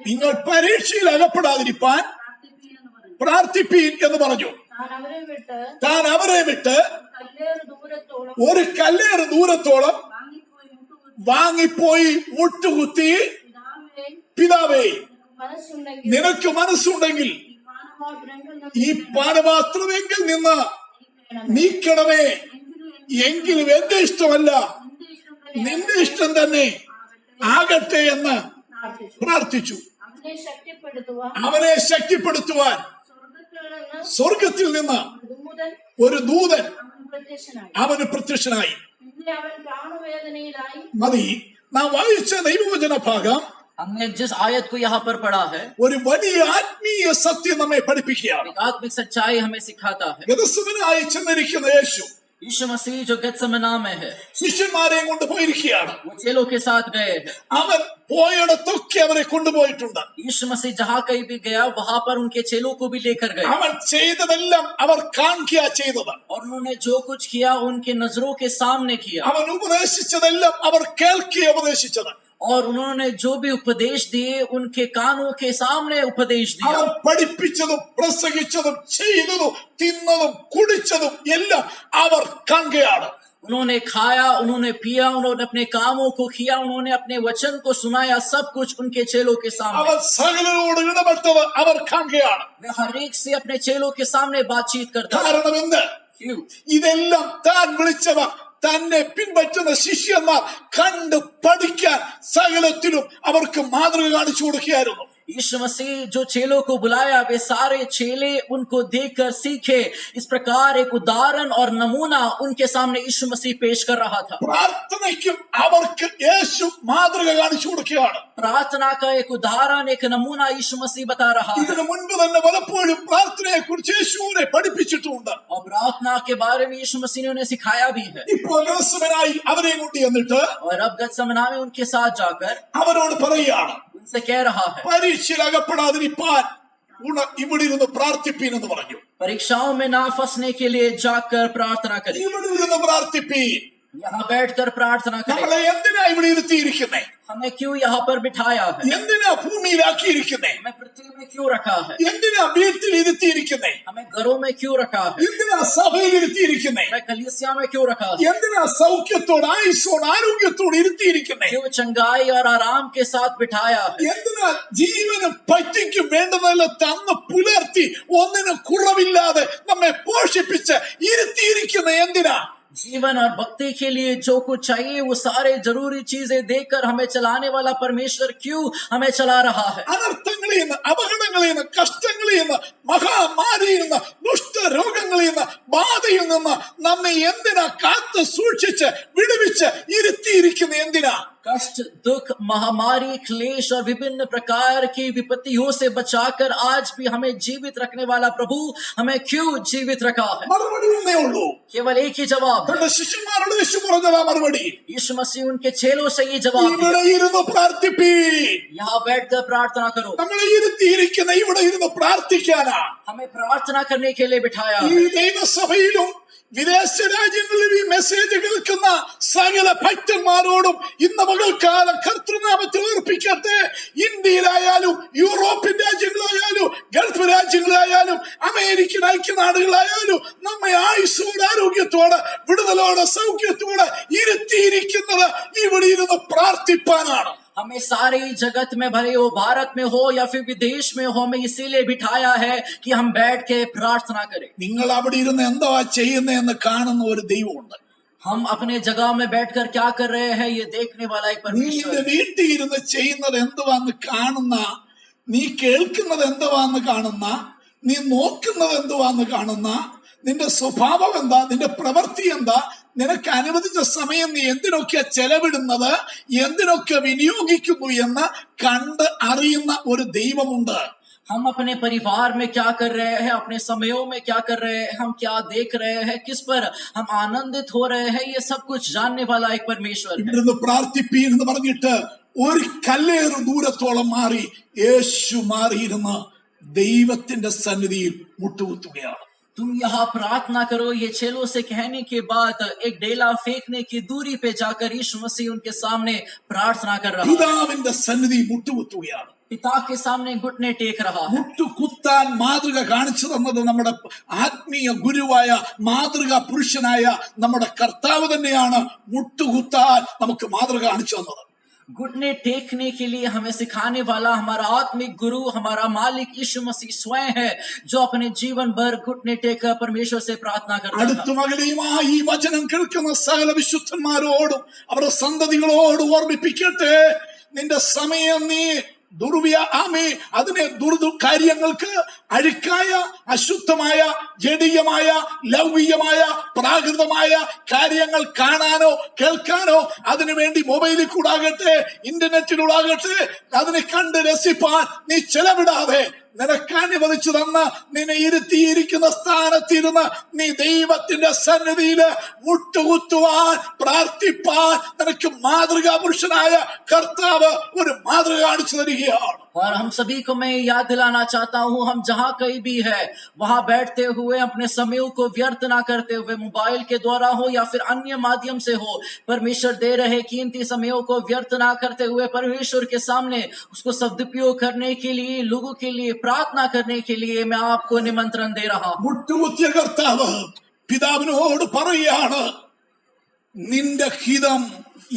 നിങ്ങൾ പരീക്ഷയിൽ അകപ്പെടാതിരിപ്പാൻ പ്രാർത്ഥിപ്പീൻ എന്ന് പറഞ്ഞു. താൻ അവരെ വിട്ട് ഒരു കല്ലേറ് ദൂരത്തോളം വാങ്ങിപ്പോയി മുട്ടുകുത്തി, പിതാവേ, നിനക്ക് മനസ്സുണ്ടെങ്കിൽ ഈ പാനപാത്രമെങ്കിൽ നിന്ന് നീക്കണമേ, എങ്കിലും എന്റെ ഇഷ്ടമല്ല നിന്റെ ഇഷ്ടം തന്നെ ആകട്ടെ എന്ന് പ്രാർത്ഥിച്ചു. അവനെ ശക്തിപ്പെടുത്തുവാൻ സ്വർഗത്തിൽ നിന്ന് ഒരു ദൂതൻ അവന് പ്രത്യക്ഷനായി. മതി, നാം വായിച്ച ദൈവവചന ഭാഗം हमने जिस आयत को यहाँ पर पढ़ा है ഒരു വലിയ ആത്മീയ സത്യം നമ്മെ പഠിപ്പിക്കുകയാണ്. एक आत्मिक सच्चाई हमें सिखाता है. ഗെത്സമനായി ചെന്നിരിക്കുന്ന യേശു यीशु मसीह जो गेत्सेमना में है, ശിഷ്യന്മാരെയും കൊണ്ട് പോയിരിക്കുകയാണ്. वो चेलों के साथ गए हैं. അവൻ പോയിടത്തൊക്കെ അവരെ കൊണ്ടുപോയിട്ടുണ്ട്. यीशु मसीह जहाँ कहीं भी गया वहां पर उनके चेलों को भी लेकर गए. അവൻ ചെയ്തതെല്ലാം അവർ കാണുകയാ ചെയ്തത്. और उन्होंने जो कुछ किया उनके नजरों के सामने किया. അവൻ ഉപദേശിച്ചതെല്ലാം അവർ കേൾക്കുക ഉപദേശിച്ചത്. और उन्होंने जो भी उपदेश दिए उनके कानों के सामने उपदेश दिया. അവൻ പഠിപ്പിച്ചതും പ്രസംഗിച്ചതും ചെയ്തതും തിന്നതും കുടിച്ചതും എല്ലാം അവർ കാണുകയാണ്. उन्होंने खाया, उन्होंने पिया, उन्होंने अपने कामों को किया, उन्होंने अपने वचन को सुनाया, सब कुछ उनके चेलों के सामने. അവൻ സകലരോട് ഇടപെട്ടത് അവർ കാണുകയാണ്. वे हर एक से अपने चेलों के सामने बातचीत करता है. കാരണം എന്ത്? क्यों? ഇതെല്ലാം താൻ വിളിച്ചവർ തന്നെ പിൻപറ്റുന്ന ശിഷ്യന്മാർ കണ്ട് പഠിക്കാൻ സകലത്തിലും അവർക്ക് മാതൃക കാണിച്ചു കൊടുക്കുകയായിരുന്നു. यीशु मसीह जो चेलों को बुलाया वे सारे चेले उनको देखकर सीखे. इस प्रकार एक उदाहरण और नमूना उनके सामने यीशु मसीह पेश कर रहा था. പ്രാർത്ഥനയ്ക്കും അവർക്ക് യേശു മാതൃക കാണിച്ചു കൊടുക്കുകയാണ്. प्रार्थना का एक उदाहरण, एक नमूना यीशु मसीह बता रहा है. ഇതിനു മുൻപ് തന്നെ പലപ്പോഴും പ്രാർത്ഥനയെ കുറിച്ച് യേശുവിനെ പഠിപ്പിച്ചിട്ടുണ്ട്. और प्रार्थना के बारे में यीशु मसीह ने उन्हें सिखाया भी है. ഇപ്പോൾ ഗെത്സമനായി അവരെയും കൊണ്ട് ചെന്നിട്ട് और अब गेत्सेमना में उनके साथ जाकर അവരോട് പറയുകയാണ്, उनसे कह रहा है, പരീക്ഷയിൽ അകപ്പെടാതിരിപ്പാൻ ഇവിടെ ഇരുന്ന് പ്രാർത്ഥിപ്പീൻ എന്ന് പറഞ്ഞു. परीक्षाओं में ना फंसने के लिए जाकर प्रार्थना करें. ഇവിടെ ഇരുന്ന് പ്രാർത്ഥിപ്പീൻ. यहाँ बैठकर प्रार्थना करें. നമ്മളെ എന്തിനാ ഇവിടെ ഇരുത്തിയിരിക്കുന്നേ? हमें क्यों यहाँ पर बिठाया है? എന്തിനാ ഭൂമിയിലാക്കിയിരിക്കുന്നേ? हमें पृथ्वी में क्यों रखा है? എന്തിനാ വീട്ടിൽ ഇരുത്തിയിരിക്കുന്നേ? हमें घरों में क्यों रखा है? എന്തിനാ സഭയിൽ ഇരുത്തിയിരിക്കുന്നേ? हमें कलीसिया में क्यों रखा है? എന്തിനാ സൗഖ്യത്തോട് ആയുസ്സോട് ആരോഗ്യത്തോട് ഇരുത്തിയിരിക്കുന്നേ? क्यों चंगाई और आराम के साथ बिठाया है? എന്തിനാ ജീവനും പറ്റിക്കും വേണ്ടതെല്ലാം തന്ന് പുലർത്തി ഒന്നിനും കുറവില്ലാതെ നമ്മെ പോഷിപ്പിച്ച് ഇരുത്തിയിരിക്കുന്ന എന്തിനാ? जीवन और भक्ति के लिए जो कुछ चाहिए वो सारे जरूरी चीजें देकर हमें चलाने वाला परमेश्वर क्यों हमें चला रहा है? അനർത്ഥങ്ങളിൽ നിന്ന്, അപകടങ്ങളിൽ നിന്ന്, കഷ്ടങ്ങളിൽ നിന്ന്, മഹാമാരിയിൽ നിന്ന്, ദുഷ്ടരോഗങ്ങളിൽ നിന്ന്, ബാധയിൽ നിന്ന് നമ്മെ എന്തിനാ കാത്ത് സൂക്ഷിച്ച് വിടുവിച്ച് ഇരുത്തിയിരിക്കുന്ന എന്തിനാ? कष्ट, दुख, महामारी, क्लेश और विभिन्न प्रकार की विपत्तियों से बचाकर आज भी हमें जीवित रखने वाला प्रभु हमें क्यों जीवित रखा है? മറുപടി ഒന്നേ ഉള്ളൂ. केवल एक ही जवाब. തന്റെ ശിഷ്യന്മാരോട് യേശു പറഞ്ഞതാ മറുപടി. यीशु मसीह उनके चेलों से ये जवाब दिया, ഇവിടെ ഇരുന്ന് പ്രാർത്ഥിപ്പീ. यहाँ बैठकर प्रार्थना करो. നമ്മളെ ഇരുത്തിയിരിക്കുന്ന ഇവിടെ ഇരുന്ന് പ്രാർത്ഥിക്കാനാ. हमें प्रार्थना करने के लिए बिठाया ഈ है. ദൈവസഭയിലും വിദേശ രാജ്യങ്ങളിൽ ഈ മെസ്സേജ് കേൾക്കുന്ന സകല ഭക്തന്മാരോടും ഇന്ന് പകൽക്കാലം കർത്തൃനാമത്തിൽ ഓർപ്പിക്കട്ടെ. ഇന്ത്യയിലായാലും യൂറോപ്യൻ രാജ്യങ്ങളായാലും ഗൾഫ് രാജ്യങ്ങളായാലും അമേരിക്കൻ ഐക്യനാടുകളായാലും നമ്മെ ആയുസ്സോടെ ആരോഗ്യത്തോടെ വിടുതലോടെ സൗഖ്യത്തോടെ ഇരുത്തിയിരിക്കുന്നത് ഇവിടെ ഇരുന്ന് പ്രാർത്ഥിപ്പാനാണ്. हमें सारे जगत में भले हो, भारत में हो या फिर विदेश में हो, हमें इसीलिए बिठाया है कि हम बैठ के प्रार्थना करें. നിങ്ങൾ അവിടെ ഇരുന്ന് എന്താ ചെയ്യുന്നതെന്ന് കാണുന്ന ഒരു ദൈവമുണ്ട്. हम अपने जगह में बैठकर क्या कर रहे हैं ये देखने वाला एक നീ परमेश्वर നിന്റെ है. വീട്ടിൽ ഇരുന്ന് ചെയ്യുന്നത് എന്തുവാന്ന് കാണുന്ന, നീ കേൾക്കുന്നത് എന്തുവാന്ന് കാണുന്ന, നീ നോക്കുന്നത് എന്തുവാന്ന് കാണുന്ന, നിന്റെ സ്വഭാവം എന്താ, നിന്റെ പ്രവൃത്തി എന്താ, നിനക്ക് അനുവദിച്ച സമയം നീ എന്തിനൊക്കെ ചെലവിടുന്നത്, എന്തിനൊക്കെ വിനിയോഗിക്കുന്നു എന്ന് കണ്ട് അറിയുന്ന ഒരു ദൈവമുണ്ട്. हम अपने परिवार में क्या कर रहे हैं, अपने समयों में क्या कर रहे हैं, हम क्या देख रहे हैं, किस पर हम आनंदित हो रहे हैं, ये सब कुछ जानने वाला एक परमेश्वर है. ഇവിടുന്ന് പ്രാർത്ഥിപ്പീൻ എന്ന് പറഞ്ഞിട്ട് ഒരു കല്ലേറ് ദൂരത്തോളം മാറി യേശു മാറിയിരുന്ന് ദൈവത്തിന്റെ സന്നിധിയിൽ മുട്ടുകുത്തുകയാണ്. तुम यहाँ प्रार्थना करो, ये चेलों से कहने के बाद एक डेला फेंकने की दूरी पे जाकर यीशु मसीह उनके सामने प्रार्थना कर रहा है. പിതാവിന്റെ സന്നിധി മുട്ടുകുത്തുകയാണ്. पिता के सामने घुटने टेक रहा है. മുട്ടുകുത്താൻ മാതൃക കാണിച്ചു തന്നത് നമ്മുടെ ആത്മീയ ഗുരുവായ മാതൃക പുരുഷനായ നമ്മുടെ കർത്താവ് തന്നെയാണ്. മുട്ടുകുത്താൻ നമുക്ക് മാതൃക കാണിച്ചു തന്നത്. घुटने टेकने के लिए हमें सिखाने वाला हमारा आत्मिक गुरु, हमारा मालिक यीशु मसीह स्वयं है, जो अपने जीवन भर घुटने टेक परमेश्वर से प्रार्थना करता था। അടുത്ത മകളെയുമായി ഈ വചനം കേൾക്കുന്ന സകല വിശുദ്ധന്മാരോടും അവരുടെ സന്തതികളോടും ഓർമ്മിപ്പിക്കട്ടെ, നിന്റെ സമയം നീ അതിനെ കാര്യങ്ങൾക്ക് അഴുക്കായ, അശുദ്ധമായ, ജഡീയമായ, ലൗകികമായ, പ്രാകൃതമായ കാര്യങ്ങൾ കാണാനോ കേൾക്കാനോ അതിനുവേണ്ടി മൊബൈലിൽ കൂടാകട്ടെ, ഇന്റർനെറ്റിലൂടാകട്ടെ, അതിനെ കണ്ട് രസിപ്പാൻ നീ ചെലവിടാതെ നിനക്ക് അനുവദിച്ചു തന്ന നിന്നെ ഇരുത്തിയിരിക്കുന്ന സ്ഥാനത്തിരുന്ന് നീ ദൈവത്തിന്റെ സന്നിധിയില് മുട്ടുകുത്തുവാൻ, പ്രാർത്ഥിപ്പാൻ നിനക്ക് മാതൃകാ പുരുഷനായ കർത്താവ് ഒരു മാതൃക കാണിച്ചു തരികയാണ്. और हम सभी को मैं याद दिलाना चाहता हूँ, हम जहाँ कहीं भी है वहां बैठते हुए अपने समयों को व्यर्थ ना करते हुए, मोबाइल के द्वारा हो या फिर अन्य माध्यम से हो, परमेश्वर दे रहे कीमती समयों को व्यर्थ ना करते हुए परमेश्वर के सामने उसको सदुपयोग करने के लिए, लोगों के लिए प्रार्थना करने के लिए मैं आपको निमंत्रण दे रहा हूँ. മുട്ടുകുത്തിയ കർത്താവ് പിതാവിനോട് പറയാണ്, നിന്റെ ഹിതം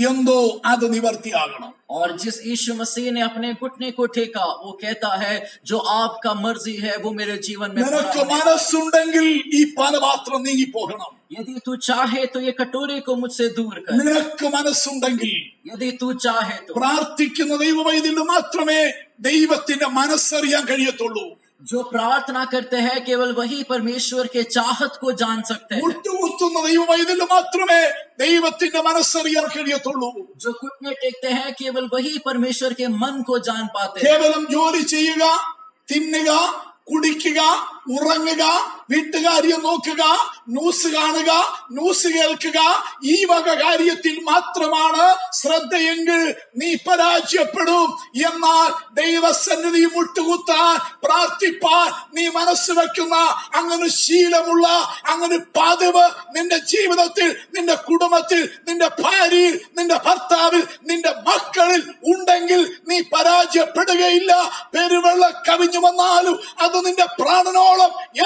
എന്തോ അത് നിവർത്തിയാകണം. और जिस यीशु मसीह ने अपने घुटने को टेका, वो कहता है जो आपका मर्जी है वो मेरे जीवन में നിനക്ക് മനസ്സുണ്ടെങ്കിൽ ഈ പാനപാത്രം നീങ്ങി പോകണം. यदि तू चाहे तो ये कटोरे को मुझसे दूर कर. നിനക്ക് മനസ്സുണ്ടെങ്കിൽ, यदि तू चाहे तो. പ്രാർത്ഥിക്കുന്ന ദൈവവൈദ്യന് മാത്രമേ ദൈവത്തിന്റെ മനസ്സറിയാൻ കഴിയത്തുള്ളൂ. जो प्रार्थना करते हैं केवल वही परमेश्वर के चाहत को जान सकते हैं. മുട്ടുകുത്തുന്ന ദൈവവൈദ്യന് മാത്രമേ ദൈവത്തിന്റെ മനസ്സറിയാൻ കഴിയത്തുള്ളൂ. जो घुटने टेकते हैं केवल वही परमेश्वर के मन को जान पाते हैं. കേവലം ജോലി ചെയ്യുക, തിന്നുക, കുടിക്കുക, ഉറങ്ങുക, വീട്ടുകാര്യം നോക്കുക, ന്യൂസ് കാണുക, ന്യൂസ് കേൾക്കുക, ഈ വക കാര്യത്തിൽ മാത്രമാണ് ശ്രദ്ധയെങ്കിൽ നീ പരാജയപ്പെടും. എന്നാൽ ദൈവസന്നിധി മുട്ടുകുത്താൻ, പ്രാർത്ഥിപ്പാൻ നീ മനസ്സ് വെക്കുന്ന അങ്ങനെ ശീലമുള്ള അങ്ങനെ പതിവ് നിന്റെ ജീവിതത്തിൽ, നിന്റെ കുടുംബത്തിൽ, നിന്റെ ഭാര്യയിൽ, നിന്റെ ഭർത്താവിൽ, നിന്റെ മക്കളിൽ ഉണ്ടെങ്കിൽ നീ പരാജയപ്പെടുകയില്ല. പെരുവെള്ളം കവിഞ്ഞു വന്നാലും അത് നിന്റെ പ്രാണനോളം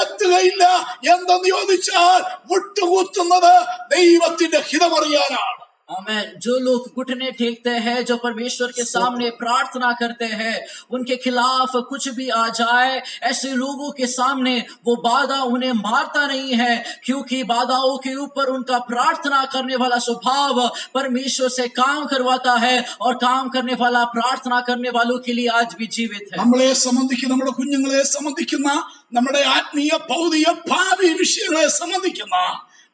എത്തുകയില്ല. എന്തെന്ന് ചോദിച്ചാൽ മുട്ടുകുത്തുന്നത് ദൈവത്തിന്റെ ഹിതമറിയാനാണ്. आमेन. जो लोग घुटने टेकते हैं, जो परमेश्वर के सामने प्रार्थना करते हैं, उनके खिलाफ कुछ भी आ जाए, ऐसे लोगों के सामने वो बाधा उन्हें मारता नहीं है, क्योंकि बाधाओं के ऊपर उनका प्रार्थना करने वाला स्वभाव परमेश्वर से काम करवाता है, और काम करने वाला प्रार्थना करने वालों के लिए आज भी जीवित है. നമ്മളെ സംബന്ധിക്കുന്ന, നമ്മുടെ കുഞ്ഞുങ്ങളെ സംബന്ധിക്കുന്ന, നമ്മുടെ ആത്മീയ ഭൗതിക ഭാവി വിഷയങ്ങളെ സംബന്ധിക്കുന്ന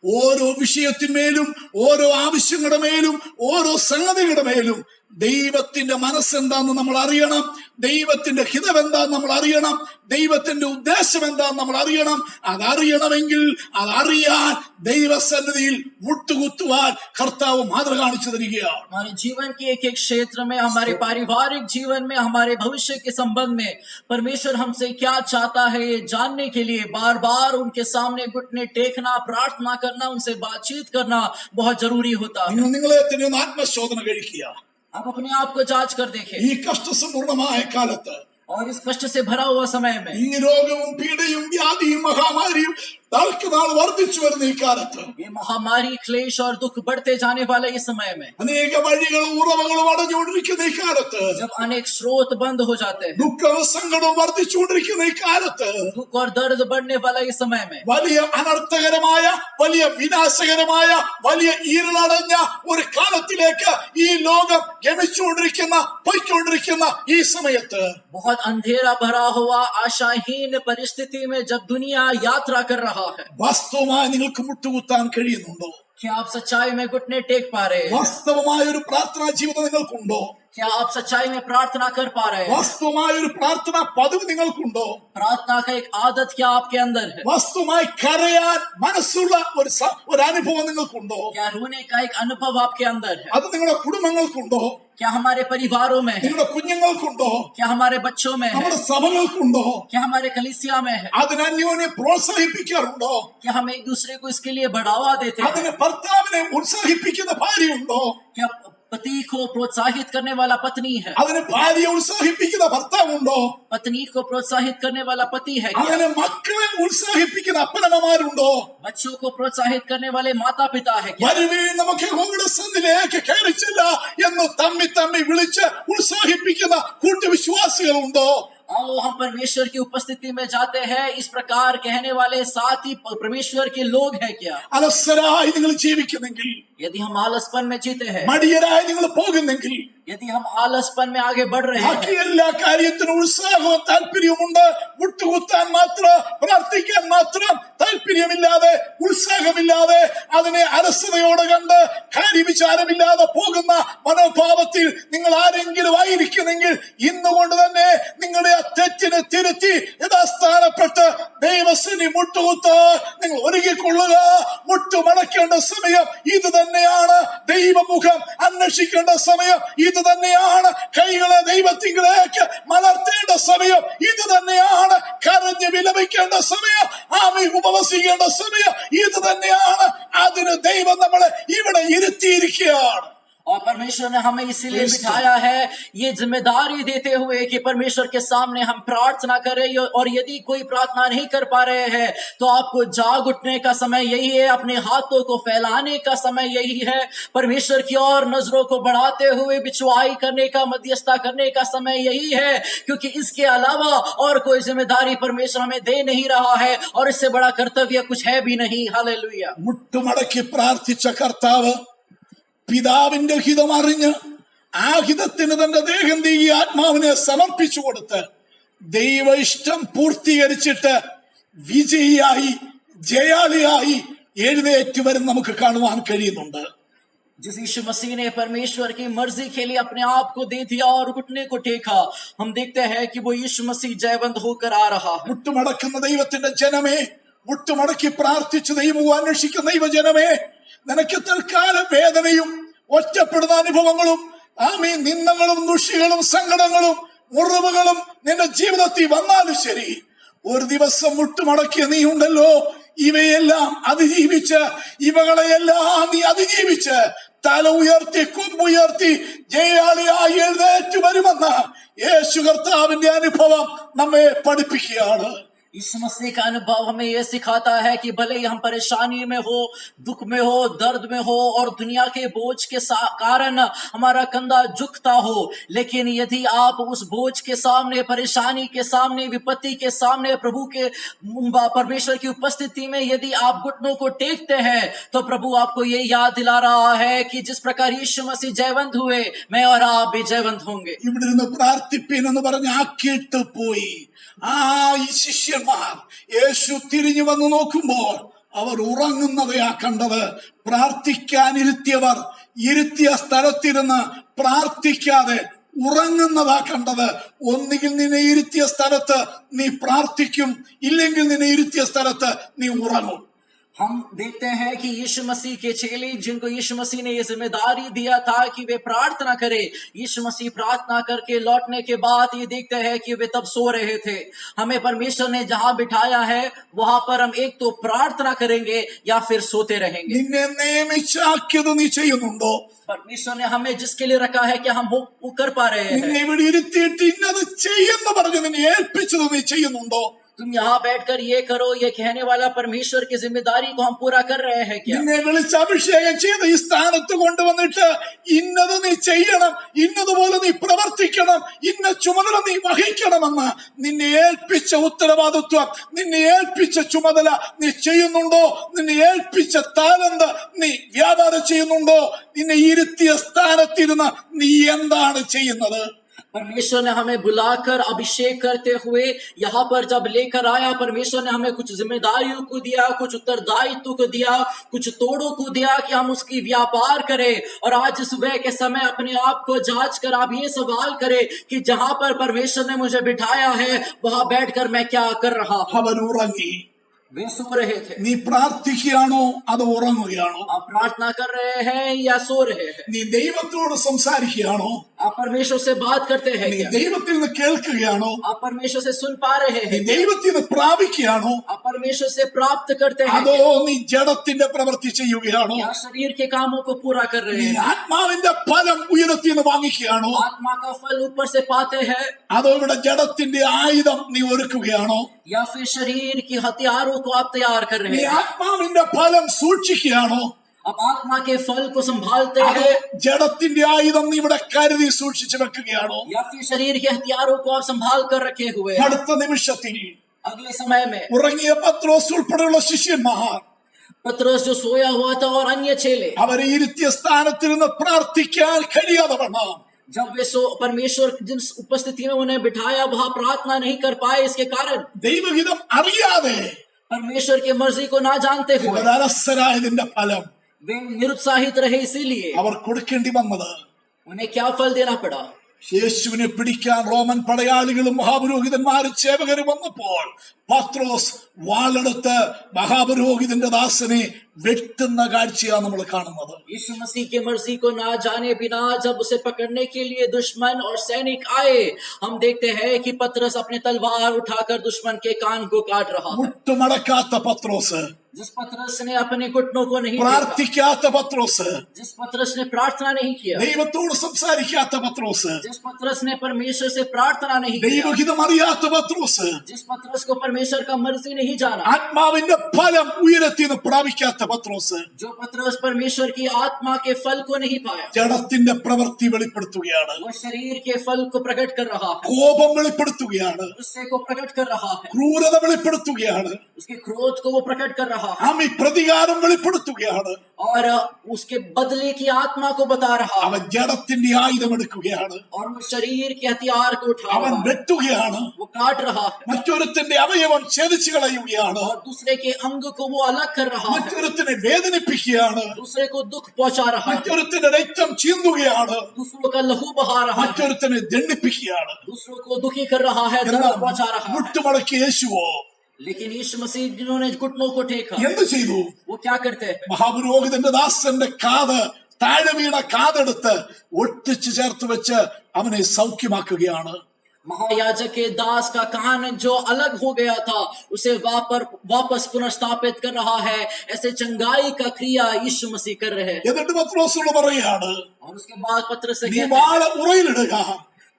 ഓരോ വിഷയത്തിന്മേലും, ഓരോ ആവശ്യങ്ങളുടെ മേലും, ഓരോ സംഗതികളുടെ മേലും ദൈവത്തിന്റെ മനസ്സെന്താന്ന് നമ്മൾ അറിയണം. ദൈവത്തിന്റെ ഹിതം എന്താന്ന് നമ്മൾ അറിയണം. ദൈവത്തിന്റെ ഉദ്ദേശം എന്താന്ന് നമ്മൾ അറിയണം. അതറിയണമെങ്കിൽ അതറിയാൻ ദൈവസന്നിധിയിൽ മുട്ടുകുത്തുവാൻ കർത്താവ് മാതൃക കാണിച്ചു തരികയാണ്. हमारे जीवन के एक एक क्षेत्र में, हमारे पारिवारिक जीवन में, हमारे भविष्य के संबंध में परमेश्वर हमसे क्या चाहता है ये जानने के लिए बार बार उनके सामने घुटने टेकना, प्रार्थना करना, उनसे बातचीत करना बहुत जरूरी होता है. നിങ്ങളെ തന്നെ ഒന്ന് ആത്മശോധന കഴിക്കുക. आप अपने आप को जांच कर देखें. ഈ കഷ്ടസമ്പൂർണമായ കാലത്ത്, और इस कष्ट से भरा हुआ समय में, ഈ രോഗവും പീഡയും വ്യാധിയും മഹാമാരിയും നാൾക്ക് നാൾ വർദ്ധിച്ചു വരുന്ന ഈ കാലത്ത്, ये महामारी, क्लेश और दुख बढ़ते जाने वाले इस समय में, അനേക വഴികളും ഉറവകളും അടഞ്ഞുകൊണ്ടിരിക്കുന്ന ഈ കാലത്ത്, जब अनेक स्रोत बंद हो जाते हैं, ദുഃഖവും സങ്കടവും വർദ്ധിച്ചുകൊണ്ടിരിക്കുന്ന ഈ കാലത്ത്, दुख और दर्द बढ़ने वाला इस समय में, വലിയ അനർത്ഥകരമായ, വലിയ വിനാശകരമായ, വലിയ ഇരുളടഞ്ഞ ഒരു കാലത്തിലേക്ക് ഈ ലോകം ഗമിച്ചുകൊണ്ടിരിക്കുന്ന, പോയിക്കൊണ്ടിരിക്കുന്ന ഈ സമയത്ത്, बहुत अंधेरा भरा हुआ आशाहीन परिस्थिति में जब दुनिया यात्रा कर रहा है, വാസ്തവമായി നിങ്ങൾക്ക് മുട്ടുകുത്താൻ കഴിയുന്നുണ്ടോ? क्या आप सच्चाई में घुटने टेक पा रहे हैं? വാസ്തവമായ ഒരു പ്രാർത്ഥനാ ജീവിതം നിങ്ങൾക്കുണ്ടോ? क्या आप सच्चाई में प्रार्थना कर पा रहे हैं? വാസ്തവമായ ഒരു പ്രാർത്ഥനാ പതിവ് നിങ്ങൾക്കുണ്ടോ? प्रार्थना का एक आदत क्या आपके अंदर है? വാസ്തവമായി കരയാൻ മനസ്സുള്ള ഒരു അനുഭവം നിങ്ങൾക്കുണ്ടോ? क्या रोने का एक अनुभव आपके अंदर है? അത് നിങ്ങളുടെ കുടുംബങ്ങൾക്കുണ്ടോ? क्या हमारे परिवारों में है? നിങ്ങളുടെ കുഞ്ഞുങ്ങൾക്കുണ്ടോ? क्या हमारे बच्चों में है? നമ്മുടെ സഭകൾക്കുണ്ടോ? क्या हमारे कलीसिया में है? അതിനെ അന്യോന്യം പ്രോത്സാഹിപ്പിക്കാറുണ്ടോ? क्या हम एक दूसरे को इसके लिए बढ़ावा देते हैं? അതിന് ഭർത്താവിനെ ഉത്സാഹിപ്പിക്കുന്ന ഭാര്യയുണ്ടോ? क्या पति को प्रोत्साहित करने वाला पत्नी है, അതിന് ഭാര്യയെ ഉത്സാഹിപ്പിക്കുന്ന ഭർത്താവുണ്ടോ? पत्नी को प्रोत्साहित करने वाला पति है क्या? അതിന് മക്കളെ ഉത്സാഹിപ്പിക്കുന്ന അപ്പനമ്മമാരുണ്ടോ? बच्चों को प्रोत्साहित करने वाले माता पिता है क्या? വരുവീൻ നമുക്ക് യഹോവയുടെ സന്നിധിയിലേക്ക് കയറിച്ചെല്ല എന്ന് തമ്മി വിളിച്ച് ഉത്സാഹിപ്പിക്കുന്ന കൂട്ടുവിശ്വാസികളുണ്ടോ? आओ हम परमेश्वर की उपस्थिति में जाते हैं, इस प्रकार कहने वाले साथी परमेश्वर के लोग हैं क्या? അലസരായി നിങ്ങൾ ജീവിക്കുന്നെങ്കിൽ, यदि हम आलसपन में जीते हैं, മടിയരായി നിങ്ങൾ പോകുന്നെങ്കിൽ, यदि हम आलसपन में आगे बढ़ रहे ബാക്കി हैं, എല്ലാ കാര്യത്തിനും ഉത്സാഹവും താല്പര്യവുമുണ്ട്, മുട്ടുകുത്താൻ മാത്രം, പ്രാർത്ഥിക്കാൻ മാത്രം താല്പര്യമില്ലാതെ, ഉത്സാഹമില്ലാതെ, അതിനെ അലസതയോടെ കണ്ട് കാര്യവിചാരമില്ലാതെ പോകുന്ന മനോഭാവത്തിൽ നിങ്ങൾ ആരെങ്കിലും ആയിരിക്കുന്നെങ്കിൽ ഇന്നുകൊണ്ട് തന്നെ നിങ്ങളുടെ ആ തെറ്റിനെ തിരുത്തി യഥാസ്ഥാനപ്പെട്ട് ദൈവസന്നിധി മുട്ടുകുത്താൻ നിങ്ങൾ ഒരുങ്ങിക്കൊള്ളുക. മുട്ടുമടക്കേണ്ട സമയം ഇത് തന്നെയാണ്. ദൈവമുഖം അന്വേഷിക്കേണ്ട സമയം ഇത് തന്നെയാണ്. കൈകളെ ദൈവത്തിലേക്ക് മലർത്തേണ്ട സമയം ഇത് തന്നെയാണ്. കരഞ്ഞ് വിലപിക്കേണ്ട സമയം, ആമി ഉപവസിക്കേണ്ട സമയം ഇത് തന്നെയാണ്. അതിന് ദൈവം നമ്മളെ ഇവിടെ ഇരുത്തിയിരിക്കുകയാണ്. और परमेश्वर ने हमें इसीलिए बिठाया है, ये जिम्मेदारी देते हुए कि परमेश्वर के सामने हम प्रार्थना करें। और यदि कोई प्रार्थना नहीं कर पा रहे हैं तो आपको जाग उठने का समय यही है, अपने हाथों को फैलाने का समय यही है, परमेश्वर की ओर नजरों को बढ़ाते हुए बिछुआई करने का, मध्यस्थता करने का समय यही है, क्योंकि इसके अलावा और कोई जिम्मेदारी परमेश्वर हमें दे नहीं रहा है और इससे बड़ा कर्तव्य कुछ है भी नहीं। हालेलुया। മുട്ടുമടക്കി പ്രാർത്ഥിച്ച കർത്താവ് പിതാവിന്റെ ഹിതം അറിഞ്ഞ് ആ ഹിതത്തിന് തന്റെ ദേഹം തീയി ആത്മാവിനെ സമർപ്പിച്ചു കൊടുത്ത് ദൈവ ഇഷ്ടം പൂർത്തീകരിച്ചിട്ട് വിജയിയായി, ജയാളിയായി എഴുന്നേറ്റ് വരും നമുക്ക് കാണുവാൻ കഴിയുന്നുണ്ട്. जिस यीशु मसीह ने परमेश्वर की मर्जी के लिए अपने आप को दे दिया और घुटने को टेका, हम देखते हैं कि वो यीशु मसीह जयवंत होकर आ रहा है। മുട്ടുമടക്കുന്ന ദൈവത്തിന്റെ ജനമേ, മുട്ടുമടക്കി പ്രാർത്ഥിച്ച് ദൈവം അന്വേഷിക്കുന്ന ദൈവജനമേ, നിനക്ക് തൽക്കാലം വേദനയും ഒറ്റപ്പെടുന്ന അനുഭവങ്ങളും ആമീൻ നിന്ദകളും ദുഷികളും സങ്കടങ്ങളും മുറിവുകളും നിന്റെ ജീവിതത്തിൽ വന്നാലും ശരി, ഒരു ദിവസം മുട്ടുമടക്കിയ നീ ഉണ്ടല്ലോ, ഇവയെല്ലാം അതിജീവിച്ച്, ഇവകളെയെല്ലാം നീ അതിജീവിച്ച് തല ഉയർത്തി കൊമ്പുയർത്തി ജയാളിയായി എഴുന്നേറ്റ് വരുമെന്ന യേശു കർത്താവിന്റെ അനുഭവം നമ്മെ പഠിപ്പിക്കുകയാണ്. यीशु मसीह का अनुभव हमें यह सिखाता है कि भले ही हम परेशानी में हो, दुख में हो, दर्द में हो और दुनिया के बोझ के कारण हमारा कंधा झुकता हो, लेकिन यदि आप उस बोझ के सामने, परेशानी के सामने, विपत्ति के सामने, प्रभु के परमेश्वर की उपस्थिति में यदि आप घुटनों को टेकते हैं तो प्रभु आपको ये याद दिला रहा है कि जिस प्रकार यीशु मसीह जयवंत हुए, मैं और आप भी जयवंत होंगे। ഇവിടെ നിന്ന് പ്രാർത്ഥിപ്പീൻ എന്ന് പറഞ്ഞ് ആക്കിയിട്ട് പോയി ആ ഈ ശിഷ്യന്മാർ യേശു തിരിഞ്ഞു വന്ന് നോക്കുമ്പോൾ അവർ ഉറങ്ങുന്നതയാ കണ്ടത്. പ്രാർത്ഥിക്കാനിരുത്തിയവർ ഇരുത്തിയ സ്ഥലത്തിരുന്ന് പ്രാർത്ഥിക്കാതെ ഉറങ്ങുന്നതാ കണ്ടത്. ഒന്നുകിൽ നിന്നെ ഇരുത്തിയ സ്ഥലത്ത് നീ പ്രാർത്ഥിക്കും, ഇല്ലെങ്കിൽ നിന്നെ ഇരുത്തിയ സ്ഥലത്ത് നീ ഉറങ്ങും. हम देखते हैं कि यीशु मसीह के चेले, जिनको यीशु मसीह ने ये जिम्मेदारी दिया था कि वे प्रार्थना करें, यीशु मसीह प्रार्थना करके लौटने के बाद ये देखते हैं कि वे तब सो रहे थे। हमें परमेश्वर ने जहां बिठाया है वहां पर हम एक तो प्रार्थना करेंगे या फिर सोते रहेंगे। നിന്നെ നിയമിച്ചാക്കിയത് നീ ചെയ്യുന്നുണ്ടോ? परमेश्वर ने हमें जिसके लिए रखा है कि हम वो कर पा रहे हैं। നിന്നെ ഇവിടെ ഇരുത്തിയിട്ട് ഇന്നത് ചെയ്യുന്ന പറഞ്ഞു നിന്നെ ഏൽപ്പിച്ചത് നീ ചെയ്യുന്നുണ്ടോ? तुम यहाँ बैठकर ये करो, ये कहने वाला परमेश्वर की जिम्मेदारी को हम पूरा कर रहे हैं क्या? നിന്നെ വിളിച്ച് അഭിഷേകം ചെയ്ത് ഈ സ്ഥാനത്ത് കൊണ്ടുവന്നിട്ട് ഇന്നത് നീ ചെയ്യണം, ഇന്നതുപോലെ നീ പ്രവർത്തിക്കണം, ഇന്ന ചുമതല നീ വഹിക്കണമെന്ന് നിന്നെ ഏൽപ്പിച്ച ഉത്തരവാദിത്വം, നിന്നെ ഏൽപ്പിച്ച ചുമതല നീ ചെയ്യുന്നുണ്ടോ? നിന്നെ ഏൽപ്പിച്ച താലന്ത് നീ വ്യാപാരം ചെയ്യുന്നുണ്ടോ? നിന്നെ ഇരുത്തിയ സ്ഥാനത്തിരുന്ന് നീ എന്താണ് ചെയ്യുന്നത്? परमेश्वर ने हमें बुलाकर अभिषेक करते हुए यहाँ पर जब लेकर आया, परमेश्वर ने हमें कुछ जिम्मेदारियों को दिया, कुछ उत्तरदायित्व को दिया, कुछ तोड़ों को दिया कि हम उसकी व्यापार करें। और आज सुबह के समय अपने आप को जांच कर आप ये सवाल करें कि जहां पर परमेश्वर ने मुझे बिठाया है वहां बैठकर मैं क्या कर रहा हूं। അവൻ ഉറങ്ങി. वे सो रहे थे। നീ പ്രാർത്ഥിക്കുകയാണോ അതോ ഉറങ്ങുകയാണോ? आप प्रार्थना कर रहे हैं या सो रहे हैं? നീ ദൈവത്തോട് സംസാരിക്കുകയാണോ? आप परमेश्वर से बात करते हैं നീ क्या? ദൈവത്തിൽ നിന്ന് കേൾക്കുകയാണോ? आप परमेश्वर से सुन पा रहे നീ हैं? ദൈവത്തിൽ നിന്ന് പ്രാപിക്കുകയാണോ आप परमेश्वर से प्राप्त करते हैं അതോ क्या? നീ ജഡത്തിന്റെ പ്രവൃത്തി ചെയ്യുകയാണോ? या शरीर के कामों को पूरा कर रहे നീ हैं? ആത്മാവിന്റെ ഫലം ഉയരത്തിൽ നിന്ന് വാങ്ങിക്കുകയാണോ आत्मा का फल ऊपर से पाते हैं അതോ ഇവിടെ ജഡത്തിന്റെ ആയുധം നീ ഒരുക്കുകയാണോ? या फिर शरीर की हथियारों को आप तैयार कर നീ रहे हैं? ആത്മാവിന്റെ ഫലം സൂക്ഷിക്കുകയാണോ आप आत्मा के फल को संभालते അതോ हैं ജഡത്തിന്റെ ആയുധം നീ ഇവിടെ കരുതി സൂക്ഷിച്ചു വെക്കുകയാണോ? या फिर शरीर के हथियारों को आप संभाल कर रखे हुए हैं? അടുത്ത നിമിഷത്തിൽ अगले समय में ഉറങ്ങിയ പത്രോസ് ഉൾപ്പെടെയുള്ള ശിഷ്യന്മാർ पतरस जो सोया हुआ था और अन्य चेले അവരെ ഇരുത്തിയ സ്ഥാനത്തിൽ നിന്ന് പ്രാർത്ഥിക്കാൻ കഴിയാതെ വണ്ണം जब वे परमेश्वर जिन उपस्थिति में उन्हें बिठाया वहां प्रार्थना नहीं कर पाए, इसके कारण ദൈവഹിതം അറിയാതെ परमेश्वर की मर्जी को ना जानते हुए അവർ അലസരായതിന്റെ ഫലം वे निरुत्साहित रहे। इसीलिए അവർ കൊടുക്കേണ്ടി വന്നത് उन्हें क्या फल देना पड़ा? യേശുവിനെ പിടിക്കാൻ റോമൻ പടയാളികളും മഹാപുരോഹിതന്മാരും സേവകരും വന്നപ്പോൾ പത്രോസ് വാളെടുത്ത് മഹാപുരോഹിതന്റെ ദാസനെ വെട്ടുന്ന കാഴ്ചയാണ് നമ്മൾ കാണുന്നത്. यीशु मसीह की मर्जी को ना जाने बिना जब उसे पकड़ने के लिए दुश्मन और सैनिक आए, हम देखते हैं कि पतरस अपने तलवार उठाकर दुश्मन के कान को काट रहा है। മുട്ടുമടക്കാത്ത പത്രോസ്, जिस पतरस ने अपने घुटनों को नहीं देखा, പ്രാർത്ഥിക്കാത്ത പത്രോസ്, जिस पतरस ने प्रार्थना नहीं किया, ദൈവത്തോട് സംസാരിക്കാത്ത പത്രോസ്, जिस पतरस ने परमेश्वर से प्रार्थना नहीं किया, ദൈവഹിതം അറിയാത്ത പത്രോസ്, जिस पतरस को परमेश्वर का मर्जी नहीं जाना, ആത്മാവിന്റെ ഫലം ഉയരത്തിൽ നിന്ന് പ്രാപിക്കാത്ത പത്രോസ് जो पतरस परमेश्वर की आत्मा के फल को नहीं पाया, ജഡത്തിന്റെ പ്രവൃത്തി വെളിപ്പെടുത്തുകയാണ്, वो शरीर के फल को प्रकट कर रहा है, കോപം വെളിപ്പെടുത്തുകയാണ്, गुस्से को प्रकट कर रहा है, ക്രൂരത വെളിപ്പെടുത്തുകയാണ്, उसके क्रोध को वो प्रकट कर रहा है ആമി പ്രതികാരം വെളിപ്പെടുത്തുകയാണ്. और उसके बदले की आत्मा को बता रहा है അവൻ ജഡത്തിന്റെ ആയുധം എടുക്കുകയാണ്, और वो शरीर के हथियार को उठा അവൻ रहा है, വെട്ടുകയാണ്, वो काट रहा है മറ്റൊരുത്തിന്റെ അവയവം ഛേദിച്ചു കളയുകയാണ്, और दूसरे के अंग को वो अलग कर रहा है, മറ്റൊരുത്തിനെ വേദനിപ്പിക്കുകയാണ്, दूसरे को दुख पहुंचा रहा है, മറ്റൊരുത്തിന്റെ രക്തം ചീന്തുകയാണ്, दूसरों का लहू बहा रहा है, മറ്റൊരുത്തിനെ ദണ്ഡിപ്പിക്കുകയാണ്. दूसरों को दुखी कर रहा है, दर्द पहुंचा रहा है। മുട്ടുമടക്കി യേശുവോ लेकिन यीशु मसीह जिन्होंने घुटनों को टेका, എന്ത് ചെയ്തു? वो क्या करते हैं? മഹാപുരോഹിതന്റെ ദാസന്റെ കാത് താഴെ വീണ കാതെടുത്ത് ഒട്ടിച്ചു ചേർത്ത് വെച്ച് അവനെ സൗഖ്യമാക്കുകയാണ്. महायाजक के दास का कान जो अलग हो गया था उसे वापस पुनर्स्थापित कर रहा है। ऐसे चंगाई का क्रिया यीशु मसीह कर रहे हैं। എന്നിട്ട് പത്രോസിനോട് പറയാണ്, और उसके बाद पतरस से നീ कहते हैं, വാള് ഉറയിലിടുക,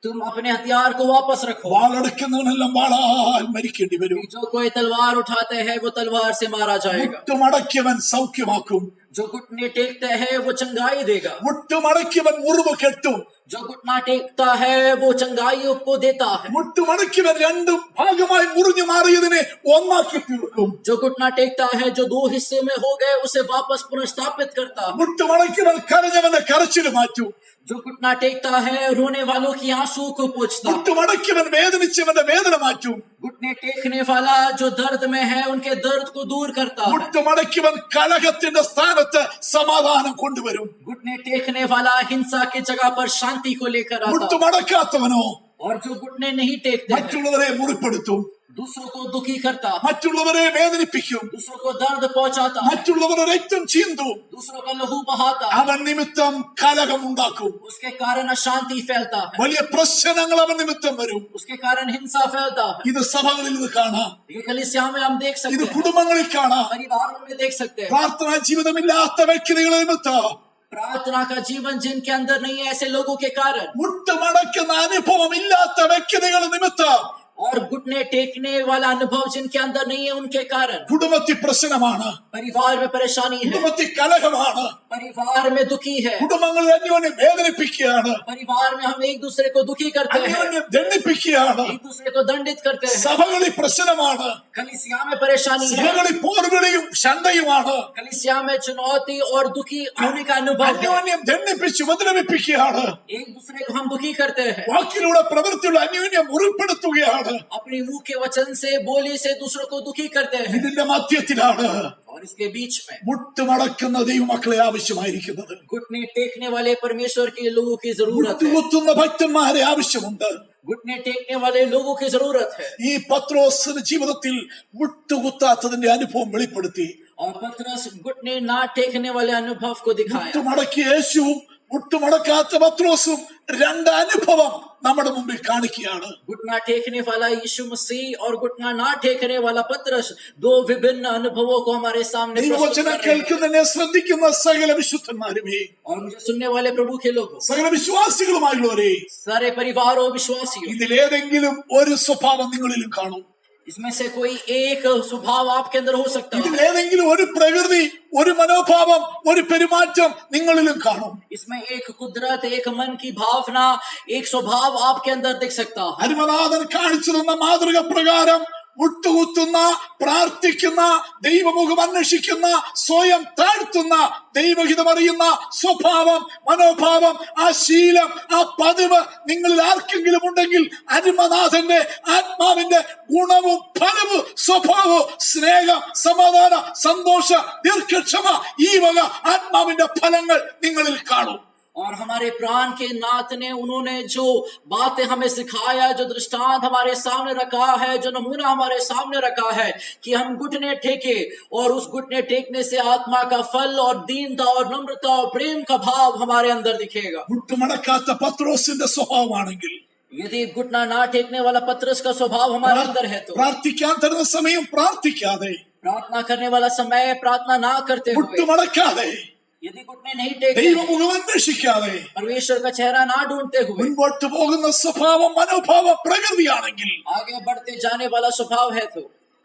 तुम अपने हथियार को वापस रखो। വാളെടുക്കുന്നവനെല്ലാം വാളാൽ മരിക്കേണ്ടി വരും. जो कोई तलवार उठाते हैं वो तलवार से मारा जाएगा। മുട്ടുമടക്കിയവൻ സൗഖ്യമാക്കും, जो घुटने टेकते हैं वो चंगाई देगा। മുട്ടുമടക്കിയവൻ മുറിവ് കെട്ടും, जो घुटना टेकता है वो चंगाइयों को देता है। മുട്ടുമടക്കിയവൻ രണ്ടും ഭാഗമായി മുറിഞ്ഞു മാറിയതിനെ ഒന്നാക്കി തീർക്കും. जो घुटना टेकता है जो दो हिस्से में हो गए उसे वापस पुनर्स्थापित करता है। മുട്ടുമടക്കിയവൻ കരഞ്ഞവന്റെ കരച്ചിൽ മാറ്റും, जो घुटना टेकता है रोने वालों की आंसू को पोंछता है। മുട്ടുമടക്കിയവൻ വേദനിച്ചവന്റെ വേദന മാറ്റും, घुटने टेकने वाला जो दर्द में है उनके दर्द को दूर करता है। മുട്ടുമടക്കിയവൻ കലഹത്തിന്റെ സ്ഥാനത്ത് സമാധാനം കൊണ്ടുവരും. घुटने टेकने वाला हिंसा की जगह पर शांति को लेकर आता है। മുട്ടുമടക്കാത്തവനോ और जो घुटने नहीं टेकते हैं, മറ്റുള്ളവരെ മുറിപ്പെടുത്തും, दूसरों को दुखी करता है, മറ്റുള്ളവരെ വേദനിപ്പിക്കും, दूसरों को दर्द पहुंचाता है, മറ്റുള്ളവരുടെ രക്തം ചീന്തും, दूसरों का लहू बहाता है। അവൻ നിമിത്തം കലഹം ഉണ്ടാക്കും, उसके कारण अशांति फैलता है, വലിയ പ്രശ്നങ്ങൾ അവൻ നിമിത്തം വരും. उसके कारण हिंसा फैलता है। ഇത് സഭകളിൽ ഇത് കാണാം, ये कलीसिया में हम देख ഇത് सकते हैं, കുടുംബങ്ങളിൽ കാണാം. परिवारों में देख सकते हैं। പ്രാർത്ഥനാ ജീവിതമില്ലാത്ത വ്യക്തികളെ നിമിത്തം प्रार्थना का जीवन जिनके अंदर नहीं है ऐसे लोगों के कारण, മുട്ടുമടക്കുന്ന അനുഭവം ഇല്ലാത്ത വ്യക്തികൾ നിമിത്തം और घुटने टेकने वाला अनुभव जिनके अंदर नहीं है उनके कारण കുടുംബത്തിൽ പ്രശ്നമാണ്, परिवार में परेशानी है, കുടുംബത്തിൽ കലഹമാണ്, परिवार में दुखी है, കുടുംബങ്ങളിൽ അന്യോന്യം വേദനിപ്പിക്കുകയാണ്, परिवार में हम एक दूसरे को दुखी करते हैं, അന്യോന്യം ദണ്ഡിപ്പിക്കുകയാണ്. एक दूसरे को दंडित करते हैं। സഭകളിൽ പ്രശ്നമാണ്, कलीसिया में परेशानी है, സഭകളിൽ പോർവിളിയും ശണ്ടയുമാണ്, कलीसिया में चुनौती और दुखी होने का अनुभव है। അന്യോന്യം ദണ്ഡിപ്പിച്ച് ഉപദ്രവിപ്പിക്കുകയാണ്, एक दूसरे को हम दुखी करते हैं, വാക്കിലൂടെ പ്രവൃത്തിയുള്ള അന്യോന്യം മുറിപ്പെടുത്തുകയാണ്. പറയുകയാണ്, अपनी मुंह के वचन से, बोली से दूसरों को दुखी करते हैं। ഇതിന്റെ മധ്യത്തിലാണ് और इसके बीच में മുട്ടുമടക്കുന്ന ദൈവമക്കളെ ആവശ്യമായിരിക്കുന്നത്. घुटने टेकने वाले परमेश्वर के लोगों की जरूरत है। മുട്ടുകുത്തുന്ന ഭക്തന്മാരെ ആവശ്യമുണ്ട്. घुटने टेकने वाले लोगों की जरूरत है। ഈ പത്രോസിന്റെ ജീവിതത്തിൽ മുട്ടുകുത്താത്തതിന്റെ അനുഭവം വെളിപ്പെടുത്തി. और पतरस घुटने ना टेकने वाले अनुभव को दिखाया। മുട്ടുമടക്കിയ യേശുവും മുട്ടുമടക്കാത്ത പത്രോസും രണ്ട് അനുഭവം നമ്മുടെ മുമ്പിൽ കാണിക്കുകയാണ്. घुटना टेकने वाला यीशु मसीह और घुटना ना टेकने वाला पतरस, दो विभिन्न अनुभवों को हमारे सामने प्रस्तुत ദൈവവചനം कर रहे हैं। കേൾക്കുന്നതിനെ ശ്രദ്ധിക്കുന്ന സകല വിശുദ്ധന്മാരുമേ, और मुझे सुनने वाले प्रभु के लोगों, സകല വിശ്വാസികളുമായുള്ളവരെ, सारे परिवारों विश्वासियों, ഇതിലേതെങ്കിലും ഒരു സ്വഭാവം നിങ്ങളിലും കാണും. इसमें से कोई एक स्वभाव आपके अंदर हो सकता है। ഇതിലേതെങ്കിലും ഒരു പ്രകൃതി, ഒരു മനോഭാവം, ഒരു പെരുമാറ്റം നിങ്ങളിലും കാണും. इसमें एक कुदरत, एक मन की भावना, एक स्वभाव आपके अंदर दिख सकता है। അരുമനാഥൻ കാണിച്ചു തന്ന മാതൃക പ്രകാരം മുട്ടുകുത്തുന്ന, പ്രാർത്ഥിക്കുന്ന, ദൈവമുഖം അന്വേഷിക്കുന്ന, സ്വയം താഴ്ത്തുന്ന, ദൈവഹിതമറിയുന്ന സ്വഭാവം, മനോഭാവം, ആ ശീലം, ആ പതിവ് നിങ്ങളിൽ ആർക്കെങ്കിലും ഉണ്ടെങ്കിൽ അരുമനാഥന്റെ ആത്മാവിന്റെ ഗുണവും ഫലവും സ്വഭാവവും സ്നേഹം, സമാധാന, സന്തോഷ, ദീർഘക്ഷമ, ഈ വക ആത്മാവിന്റെ ഫലങ്ങൾ നിങ്ങളിൽ കാണും. और हमारे प्राण के नाथ ने, उन्होंने जो बातें हमें सिखाया, जो दृष्टांत हमारे सामने रखा है, जो नमूना हमारे सामने रखा है कि हम घुटने टेके, और उस घुटने टेकने से आत्मा का फल और दीनता और नम्रता और प्रेम का भाव हमारे अंदर दिखेगा। മുട്ടുമടക്കാത്ത പത്രോസിന്റെ സ്വഭാവമാണെങ്കിൽ, यदि घुटना ना टेकने वाला पतरस का स्वभाव हमारे अंदर है, तो പ്രാർത്ഥിക്കാൻ തരുന്ന സമയം പ്രാർത്ഥിക്കാതെ, प्रार्थना करने वाला समय प्रार्थना ना करते हुए, മുട്ടുമടക്കാതെ, यदि घुटने नहीं टेकते, ദൈവമുഖം അന്വേഷിക്കാതെ परमेश्वर का चेहरा ना ढूंढते हुए മുൻപോട്ട് പോകുന്ന സ്വഭാവം, മനോഭാവം, പ്രകൃതിയാണെങ്കിൽ आगे बढ़ते जाने वाला स्वभाव है, तो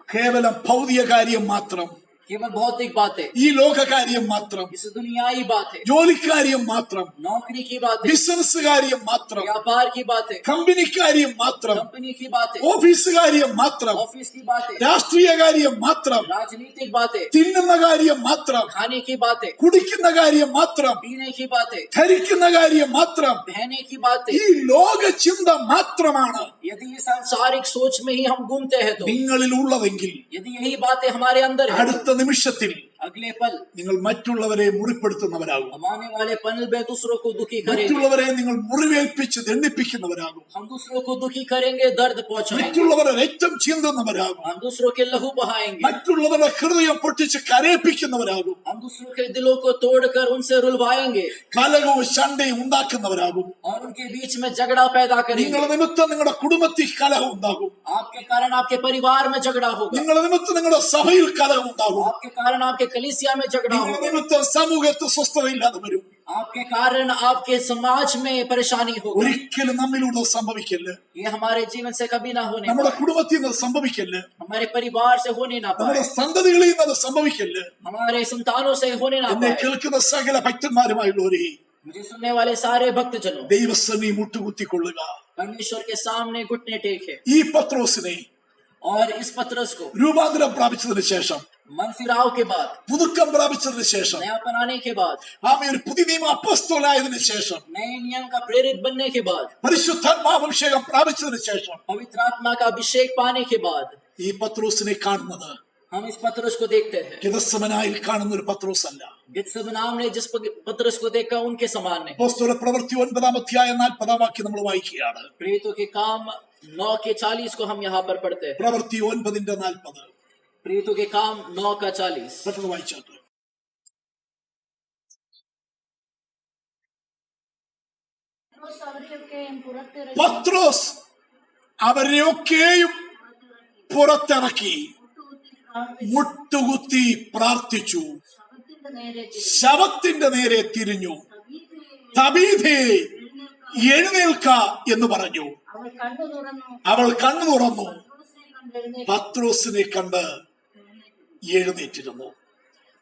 കേവലം ഭൗതിക കാര്യം മാത്രം, केवल भौतिक बातें, ഈ ലോകകാര്യം മാത്രം, इस दुनियाई बातें, ജോലിക്കാര്യം മാത്രം, नौकरी की बातें, ബിസിനസ് കാര്യം മാത്രം, व्यापार की बातें, കമ്പനിക്കാര്യം മാത്രം, कंपनी की बातें, ഓഫീസ് കാര്യം മാത്രം, ऑफिस की बातें, രാഷ്ട്രീയ കാര്യം മാത്രം, राजनीतिक बातें, തിന്നുന്ന കാര്യം മാത്രം, खाने की बातें, കുടിക്കുന്ന കാര്യം മാത്രം, पीने की बातें, ധരിക്കുന്ന കാര്യം മാത്രം, बहने की बातें, ഈ ലോക ചിന്ത മാത്രമാണ് यदि ये सांसारिक सोच में ही हम घूमते हैं, तो നിങ്ങളിൽ ഉള്ളതെങ്കിൽ यदि यही बातें हमारे अंदर है, അടുത്ത നിമിഷത്തിൽ अगले पल നിങ്ങൾ മറ്റുള്ളവരെ മുറിപ്പെടുത്തുന്നവരാകും. हम आने वाले पल में दूसरों को दुखी करेंगे, മറ്റുള്ളവരെ നിങ്ങൾ മുറിവേൽപ്പിച്ച് ദണ്ഡിപ്പിക്കുന്നവരാകും. हम दूसरों को दुखी करेंगे, दर्द पहुंचाएंगे, മറ്റുള്ളവരെ രക്തം ചിന്തുന്നവരാകും. हम दूसरों के लहू बहाएंगे, മറ്റുള്ളവരുടെ ഹൃദയം പൊട്ടിച്ച് കരയിപ്പിക്കുന്നവരാകും. हम दूसरों के दिलों को तोड़कर उनसे रुलवाएंगे, കലഹവും ശണ്ടയും ഉണ്ടാക്കുന്നവരാകും. और उनके बीच में झगड़ा पैदा करेंगे। നിങ്ങളുടെ നിമിത്തം നിങ്ങളുടെ കുടുംബത്തിൽ കലഹം ഉണ്ടാകും. आपके कारण आपके परिवार में झगड़ा होगा, നിങ്ങളുടെ നിമിത്തം നിങ്ങളുടെ സഭയിൽ കലഹം ഉണ്ടാകും. आपके कारण आपके कलीसिया में झगड़ा നിങ്ങളുടെ होगा, നിമിത്തം സമൂഹത്തിൽ സ്വസ്ഥതയില്ലാതെ വരും. आपके कारण आपके समाज में परेशानी होगी। ഒരിക്കലും നമ്മിലൂടെ സംഭവിക്കല്ല്. ये हमारे जीवन से कभी ना होने നമ്മുടെ पाए, കുടുംബത്തിൽ നിന്ന് സംഭവിക്കല്ല്. हमारे परिवार से होने ना നമ്മുടെ पाए, സന്തതികളിൽ നിന്ന് സംഭവിക്കല്ല്. हमारे संतानों से होने ना എന്നെ पाए। കേൾക്കുന്ന സകല ഭക്തന്മാരുമായുള്ളവരെ, मुझे सुनने वाले सारे भक्तजनों, ദൈവസന്നിധി മുട്ടുകുത്തിക്കൊള്ളുക. परमेश्वर के सामने घुटने टेके, ഈ പത്രോസിനെ और इस पतरस को രൂപാന്തരം പ്രാപിച്ചതിന് ശേഷം, मन फिराव के बाद, പുതുക്കം പ്രാപിച്ചതിന് ശേഷം, नया बनाने के बाद, ആമേ ഒരു പുതിയ നിയമ അപ്പോസ്തലനായതിനു ശേഷം, नए नियम का प्रेरित बनने के बाद, പരിശുദ്ധാത്മാഭിഷേകം പ്രാപിച്ചതിന് ശേഷം, पवित्र आत्मा का अभिषेक पाने के बाद, ഈ പത്രോസിനെ കാണുന്നത് हम इस पतरस को देखते हैं। ഗെത്സമനായിൽ കാണുന്ന ഒരു പത്രോസ് അല്ല. गित्समनाम ने जिस पतरस को देखा उनके समान नहीं। അപ്പോസ്തല പ്രവൃത്തി 9-ാം അധ്യായം 40-ാം വാക്യം നമ്മൾ വായിക്കുകയാണ്. प्रेरितों के काम 9 के 40 को हम यहाँ पर पढ़ते हैं। പ്രവൃത്തി 9:40. प्रेरितों के काम 9 का 40। പെട്ടെന്ന് വായിച്ചാട്ടെ. പത്രോസ് അവരെയൊക്കെയും പുറത്തിറക്കി മുട്ടുകുത്തി പ്രാർത്ഥിച്ചു, ശവത്തിന്റെ നേരെ തിരിഞ്ഞു, തബീഥേ എഴുന്നേൽക്ക എന്ന് പറഞ്ഞു. അവൾ കണ്ണു തുറന്നു, പത്രോസിനെ കണ്ട് എഴുന്നേറ്റിരുന്നു.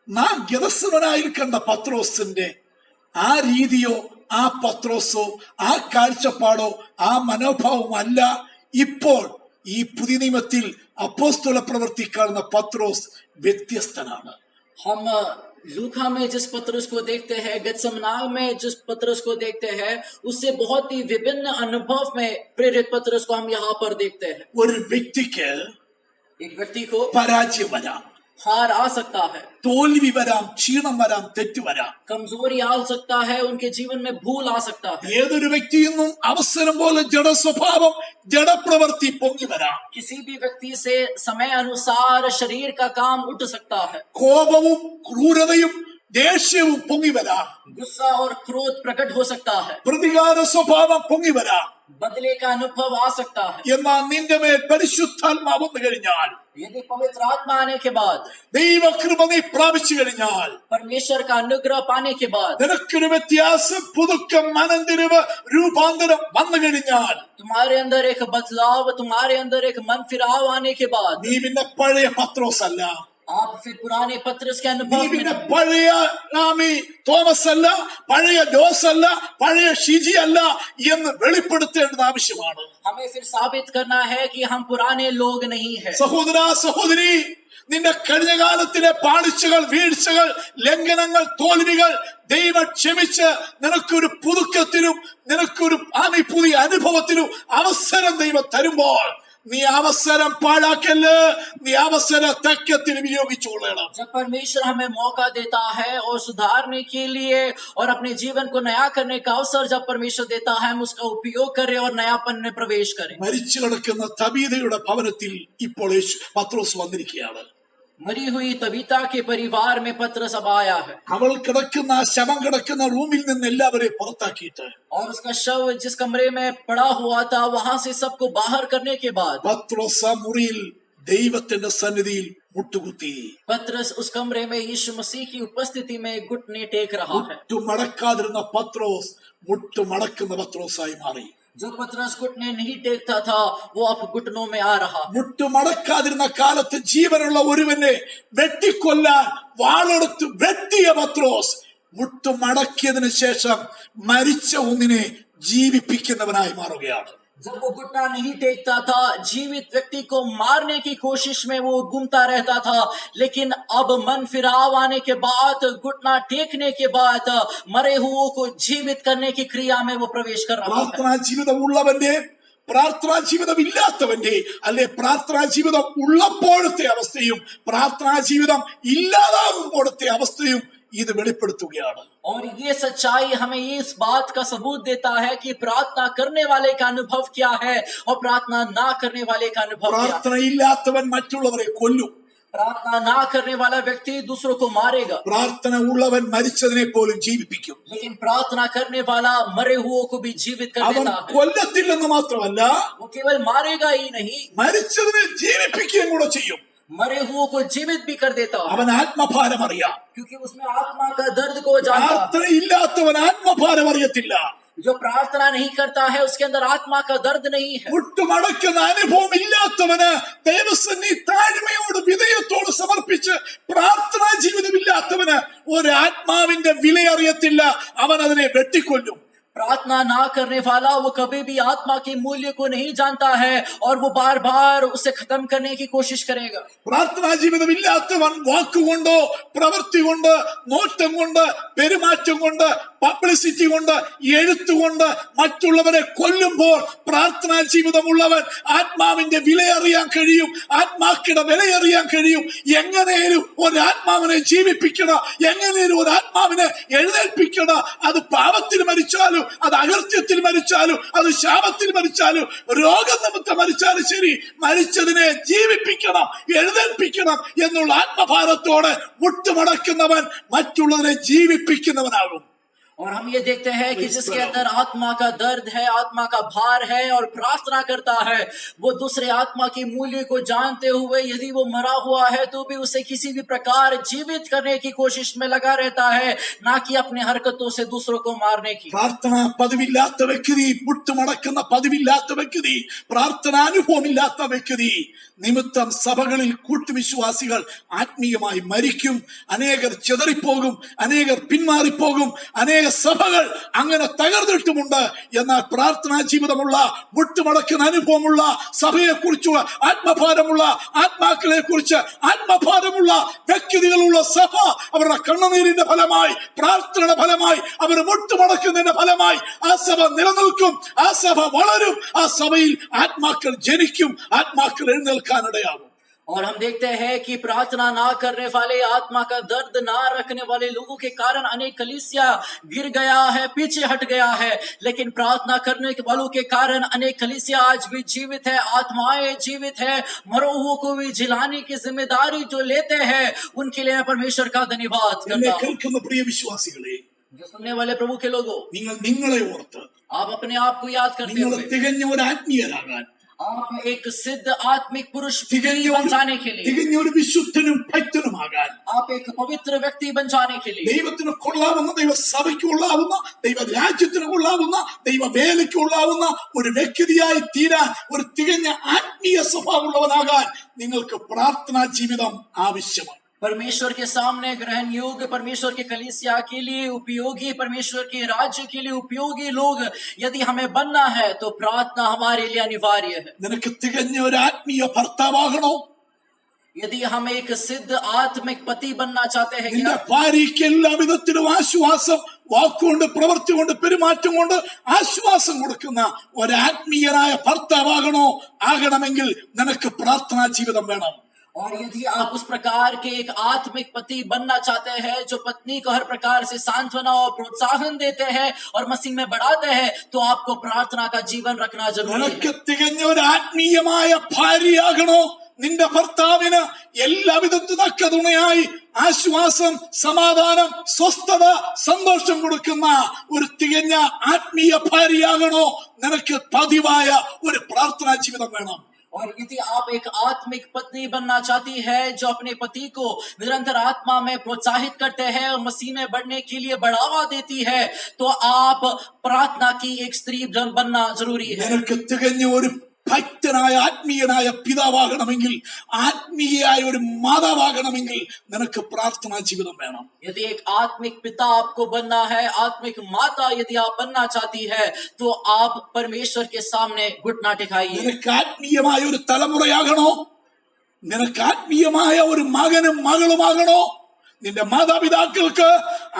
നാം ഗെത്സമനായിൽ കണ്ട പത്രോസിന്റെ ആ രീതിയോ ആ പത്രോസോ ആ കാഴ്ചപ്പാടോ ആ മനോഭാവമോ അല്ല ഇപ്പോൾ ഈ പുതിയ നിയമത്തിൽ അപ്പോസ്തല പ്രവൃത്തി കാണുന്ന പത്രോസ് വ്യത്യസ്തനാണ്. हम लूका में जिस पतरस को देखते हैं, गतसमना में जिस पतरस को देखते हैं, उससे बहुत ही विभिन्न अनुभव में प्रेरित पतरस को हम यहाँ पर देखते हैं। ഒരു വ്യക്തിക്ക് एक व्यक्ति को പരാജയം വരാം, हार आ सकता है, തോൽവി വരാം, ക്ഷീണം വരാം, തെറ്റ് വരാം. कमजोरी आ सकता है, उनके जीवन में भूल आ सकता है। ഏതൊരു വ്യക്തിയെന്നും അവസരം പോലെ ജഡസ്വഭാവം, ജഡപ്രവൃത്തി പൊങ്ങി വരാം. किसी भी व्यक्ति से समय अनुसार शरीर का काम उठ सकता है, കോപവും ക്രൂരതയും ദേഷ്യവും പൊങ്ങി വരാം, गुस्सा और क्रोध प्रकट हो सकता है, പ്രതികാര സ്വഭാവം പൊങ്ങി വരാം. बदले का अनुभव आ सकता है। എന്നാൽ നിന്റെ മേൽ പരിശുദ്ധാത്മാവ് വന്നു കഴിഞ്ഞാൽ, यदि पवित्र आत्मा आने के बाद, ദൈവകൃപ നീ പ്രാപിച്ചു കഴിഞ്ഞാൽ, परमेश्वर का अनुग्रह पाने के बाद, നിനക്കൊരു വ്യത്യാസം, പുതുക്കം, മനംതിരിവ്, രൂപാന്തരം വന്നു കഴിഞ്ഞാൽ, तुम्हारे अंदर एक बदलाव, तुम्हारे अंदर एक मन फिराव आने के बाद, നീ പിന്നെ പഴയ പത്രോസ് അല്ല, आप फिर पुराने पतरस के നീ अनुभव में പിന്നെ नहीं। പഴയ തോമസ് അല്ല, പഴയ ജോസ് അല്ല, പഴയ ഷിജി അല്ല എന്ന് വെളിപ്പെടുത്തേണ്ടത് ആവശ്യമാണ്. हमें फिर साबित करना है कि हम पुराने लोग नहीं है। സഹോദര സഹോദരി, നിന്റെ കഴിഞ്ഞ കാലത്തിലെ പാളിച്ചകൾ, വീഴ്ചകൾ, ലംഘനങ്ങൾ, തോൽവികൾ ദൈവം ക്ഷമിച്ച് നിനക്കൊരു പുതുക്കത്തിനും നിനക്കൊരു പുതിയ അനുഭവത്തിനും അവസരം ദൈവം തരുമ്പോൾ നീ അവസരം പാഴാക്കല്ല്, നീ അവസരം തക്കത്തിൽ വിനിയോഗിച്ചുകൊള്ളണം. जब परमेश्वर हमें मौका देता है और सुधारने के लिए और अपने जीवन को नया करने का अवसर जब परमेश्वर देता है, हम उसका उपयोग करें और नयापन में प्रवेश करें। മരിച്ചു കിടക്കുന്ന തബീതയുടെ ഭവനത്തിൽ ഇപ്പോൾ പത്രോസ് വന്നിരിക്കുകയാണ്. मरी हुई तबीता के परिवार में पतरस अब आया है, അവൾ കിടക്കുന്ന, ശവം കിടക്കുന്ന റൂമിൽ നിന്ന് എല്ലാവരെയും പുറത്താക്കിയിട്ട് और उसका शव जिस कमरे में पड़ा हुआ था वहां से सबको बाहर करने के बाद പത്രോസ് ആ മുറിയിൽ ദൈവത്തിന്റെ സന്നിധിയിൽ മുട്ടുകുത്തി. पतरस उस कमरे में यीशु मसीह की उपस्थिति में घुटने टेक रहा है। മുട്ടുമടക്കാതിരുന്ന പത്രോസ് മുട്ടുമടക്കുന്ന പത്രോസായി മാറി. जो पतरस घुटने नहीं टेकता था वो अब घुटनों में आ रहा। മുട്ടുമടക്കാതിരുന്ന കാലത്ത് ജീവനുള്ള ഒരുവനെ വെട്ടിക്കൊല്ലാൻ വാളെടുത്ത് വെട്ടിയ പത്രോസ് മുട്ടുമടക്കിയതിനു ശേഷം മരിച്ച ഒന്നിനെ ജീവിപ്പിക്കുന്നവനായി മാറുകയാണ്. जब वो घुटना नहीं टेकता था, जीवित व्यक्ति को मारने की कोशिश में वो घूमता रहता था, लेकिन अब मन फिराव आने के बाद, घुटना टेकने के बाद मरे हुओं को जीवित करने की क्रिया में वो प्रवेश कर रहा है। പ്രാർത്ഥനാ ജീവിതം ഉള്ളവന്റെ, പ്രാർത്ഥനാ ജീവിതം ഇല്ലാത്തവന്റെ, അല്ലെ പ്രാർത്ഥനാ ജീവിതം ഉള്ളപ്പോഴത്തെ അവസ്ഥയും പ്രാർത്ഥനാ ജീവിതം ഇല്ലാതാകുമ്പോഴത്തെ അവസ്ഥയും ഇത് വെളിപ്പെടുത്തുകയാണ്. और ये सच्चाई हमें इस बात का सबूत देता है कि प्रार्थना करने वाले का अनुभव क्या है और प्रार्थना ना करने वाले का अनुभव क्या है। പ്രാർത്ഥന ഇല്ലാത്തവൻ മറ്റുള്ളവരെ കൊല്ലും, प्रार्थना ना करने वाला व्यक्ति दूसरों को मारेगा, പ്രാർത്ഥന ഉള്ളവൻ മരിച്ചതിനെ പോലും ജീവിപ്പിക്കും. लेकिन प्रार्थना करने वाला मरे हुओं को भी जीवित कर അവൻ देता है। കൊല്ലത്തില്ലെന്ന് മാത്രമല്ല, वो केवल मारेगा ही नहीं, മരിച്ചതിനെ ജീവിപ്പിക്കുകയും കൂടെ ചെയ്യും. मरे हुओं को जीवित भी कर देता है, അവൻ ആത്മഭാരം അറിയാം. क्योंकि उसमें आत्मा का दर्द को जानता है। പ്രാർത്ഥന ഇല്ലാത്തവൻ ആത്മഭാരം അറിയത്തില്ല. जो प्रार्थना नहीं करता है उसके अंदर आत्मा का दर्द नहीं है। മുട്ടുമടക്കുന്ന അനുഭവം ഇല്ലാത്തവന് ദൈവസന്നിധി താഴ്മയോട് വിധേയത്തോട് സമർപ്പിച്ച് പ്രാർത്ഥനാ ജീവിതമില്ലാത്തവന് ഒരു ആത്മാവിന്റെ വില അറിയത്തില്ല. അവൻ അതിനെ വെട്ടിക്കൊല്ലും. प्रार्थना ना करने वाला वो कभी भी आत्मा के मूल्य को नहीं जानता है और वो बार बार उसे खत्म करने की कोशिश करेगा। പ്രാർത്ഥനാ ജീവിതമില്ലാത്തവൻ വാക്കുകൊണ്ടോ പ്രവൃത്തി കൊണ്ട്, നോട്ടം കൊണ്ട്, പെരുമാറ്റം കൊണ്ട്, പബ്ലിസിറ്റി കൊണ്ട്, എഴുത്തുകൊണ്ട് മറ്റുള്ളവരെ കൊല്ലുമ്പോൾ പ്രാർത്ഥനാ ജീവിതമുള്ളവൻ ആത്മാവിന്റെ വിലയറിയാൻ കഴിയും, ആത്മാക്കളുടെ വിലയറിയാൻ കഴിയും. എങ്ങനെയും ഒരു ആത്മാവിനെ ജീവിപ്പിക്കണം, എങ്ങനെയും ഒരു ആത്മാവിനെ എഴുന്നേൽപ്പിക്കണം. അത് പാപത്തിൽ മരിച്ചാലും, അത് അകൃത്യത്തിൽ മരിച്ചാലും, അത് ശാപത്തിൽ മരിച്ചാലും, രോഗനിമിത്തം മരിച്ചാലും ശരി, മരിച്ചതിനെ ജീവിപ്പിക്കണം, എഴുന്നേൽപ്പിക്കണം എന്നുള്ള ആത്മഭാരത്തോടെ മുട്ടുമടക്കുന്നവൻ മറ്റുള്ളവരെ ജീവിപ്പിക്കുന്നവനാകും. और हम ये देखते हैं कि जिसके अंदर आत्मा का दर्द है, आत्मा का भार है और प्रार्थना करता है, वो दूसरे आत्मा के मूल्य को जानते हुए यदि वो मरा हुआ है तो भी उसे किसी भी प्रकार जीवित करने की कोशिश में लगा रहता है, ना कि अपने हरकतों से दूसरों को मारने की। പ്രാർത്ഥന പതിവില്ലാത്ത വ്യക്തി, മുട്ടുമടക്കുന്ന പതിവില്ലാത്ത വ്യക്തി, പ്രാർത്ഥനാനുഭവമില്ലാത്ത വ്യക്തി നിമിത്തം സഭകളിൽ കൂട്ടുവിശ്വാസികൾ ആത്മീയമായി മരിക്കും. അനേകർ ചെതറിപ്പോകും, അനേകർ പിന്മാറിപ്പോകും, അനേകർ സഭകൾ അങ്ങനെ തകർന്നിട്ടുമുണ്ട്. എന്നാൽ പ്രാർത്ഥനാ ജീവിതമുള്ള, വിട്ടുമടക്കുന്ന അനുഭവമുള്ള, സഭയെ കുറിച്ചുള്ള ആത്മഭാരമുള്ള, ആത്മാക്കളെ കുറിച്ച് ആത്മഭാരമുള്ള വ്യക്തികളുള്ള സഭ അവരുടെ കണ്ണുനീരിന്റെ ഫലമായി, പ്രാർത്ഥനയുടെ ഫലമായി, അവർ വിട്ടുമടക്കുന്നതിന്റെ ഫലമായി ആ സഭ നിലനിൽക്കും, ആ സഭ വളരും, ആ സഭയിൽ ആത്മാക്കൾ ജനിക്കും, ആത്മാക്കൾ എഴുന്നേൽക്കാനിടയാകും. और हम देखते हैं कि प्रार्थना ना करने वाले, आत्मा का दर्द ना रखने वाले लोगों के कारण अनेक कलीसिया गिर गया है, पीछे हट गया है। लेकिन प्रार्थना करने वालों के कारण अनेक कलीसिया आज भी जीवित है, आत्माएं जीवित है। मरो हुओं को भी जिलाने की जिम्मेदारी जो लेते हैं, उनके लिए मैं परमेश्वर का धन्यवाद करता हूं। കേൾക്കുന്ന പ്രിയ വിശ്വാസികളെ, जो सुनने वाले प्रभु के लोगों, നിങ്ങളെ ഓർത്ത് आप अपने आप को याद करते നിങ്ങൾ हुए തികഞ്ഞ ഒരു ആത്മീയരാകാൻ, आप एक सिद्ध आत्मिक पुरुष തികഞ്ഞ बन जाने के लिए, ഒരു വിശുദ്ധനും ഭക്തനുമാകാൻ, आप एक पवित्र व्यक्ति बन जाने के लिए, ദൈവത്തിന് കൊള്ളാവുന്ന, ദൈവസഭയ്ക്ക് കൊള്ളാവുന്ന, ദൈവ രാജ്യത്തിന് കൊള്ളാവുന്ന, ദൈവ വേലയ്ക്ക് കൊള്ളാവുന്ന ഒരു വ്യക്തിയായി തീരാൻ, ഒരു തികഞ്ഞ ആത്മീയ സ്വഭാവമുള്ളവനാകാൻ നിങ്ങൾക്ക് പ്രാർത്ഥനാ ജീവിതം ആവശ്യമാണ്. परमेश्वर के सामने ग्रहण योग्य, परमेश्वर के कलीसिया के लिए उपयोगी, परमेश्वर के राज्य के लिए उपयोगी लोग यदि हमें बनना है तो प्रार्थना हमारे लिए अनिवार्य है। നിനക്ക് തികഞ്ഞ ഒരു ആത്മീയ ഭർത്താവാകണോ? यदि हम एक सिद्ध आत्मिक पति बनना चाहते हैं, നിന്റെ ഭാര്യയ്ക്ക് എല്ലാ വിധത്തിലും ആശ്വാസം, വാക്കുകൊണ്ട്, പ്രവൃത്തി കൊണ്ട്, പെരുമാറ്റം കൊണ്ട് ആശ്വാസം കൊടുക്കുന്ന ഒരു ആത്മീയനായ ഭർത്താവാകണോ? ആകണമെങ്കിൽ നിനക്ക് പ്രാർത്ഥനാ ജീവിതം വേണം. और यदि आप उस प्रकार के एक आत्मिक पति बनना चाहते हैं जो पत्नी को हर प्रकार से सांत्वना और प्रोत्साहन देते हैं और मसीह में बढ़ाते हैं, तो आपको प्रार्थना का जीवन रखना जरूरी നിനക്ക് है। തികഞ്ഞ ഒരു ആത്മീയമായ ഭാര്യയാകണോ? നിന്റെ ഭർത്താവിന് എല്ലാവിധത്തിൽ തക്ക തുണയായി ആശ്വാസം, സമാധാനം, സ്വസ്ഥത, സന്തോഷം കൊടുക്കുന്ന ഒരു തികഞ്ഞ ആത്മീയ ഭാര്യയാകണോ? നിനക്ക് പതിവായ ഒരു പ്രാർത്ഥനാ ജീവിതം വേണം. और यदि आप एक आत्मिक पत्नी बनना चाहती है जो अपने पति को निरंतर आत्मा में प्रोत्साहित करते हैं और मसीह में बढ़ने के लिए बढ़ावा देती है, तो आप प्रार्थना की एक स्त्री बनना जरूरी है। നിനക്ക് തികഞ്ഞ ഒരു ഭക്തനായ ആത്മീയനായ പിതാവാകണമെങ്കിൽ, ആത്മീയയായ ഒരു മാതാവാകണമെങ്കിൽ നിനക്ക് പ്രാർത്ഥനാ ജീവിതം വേണം. यदि एक आत्मिक पिता आपको बनना है, आत्मिक माता यदि आप बनना चाहती है, तो आप परमेश्वर के सामने घुटना टिकाइए। നിനക്ക് ആത്മീയമായ ഒരു തലമുറയാകണോ? നിനക്ക് ആത്മീയമായ ഒരു മകനും മകളുമാകണോ? നിന്റെ മാതാപിതാക്കൾക്ക്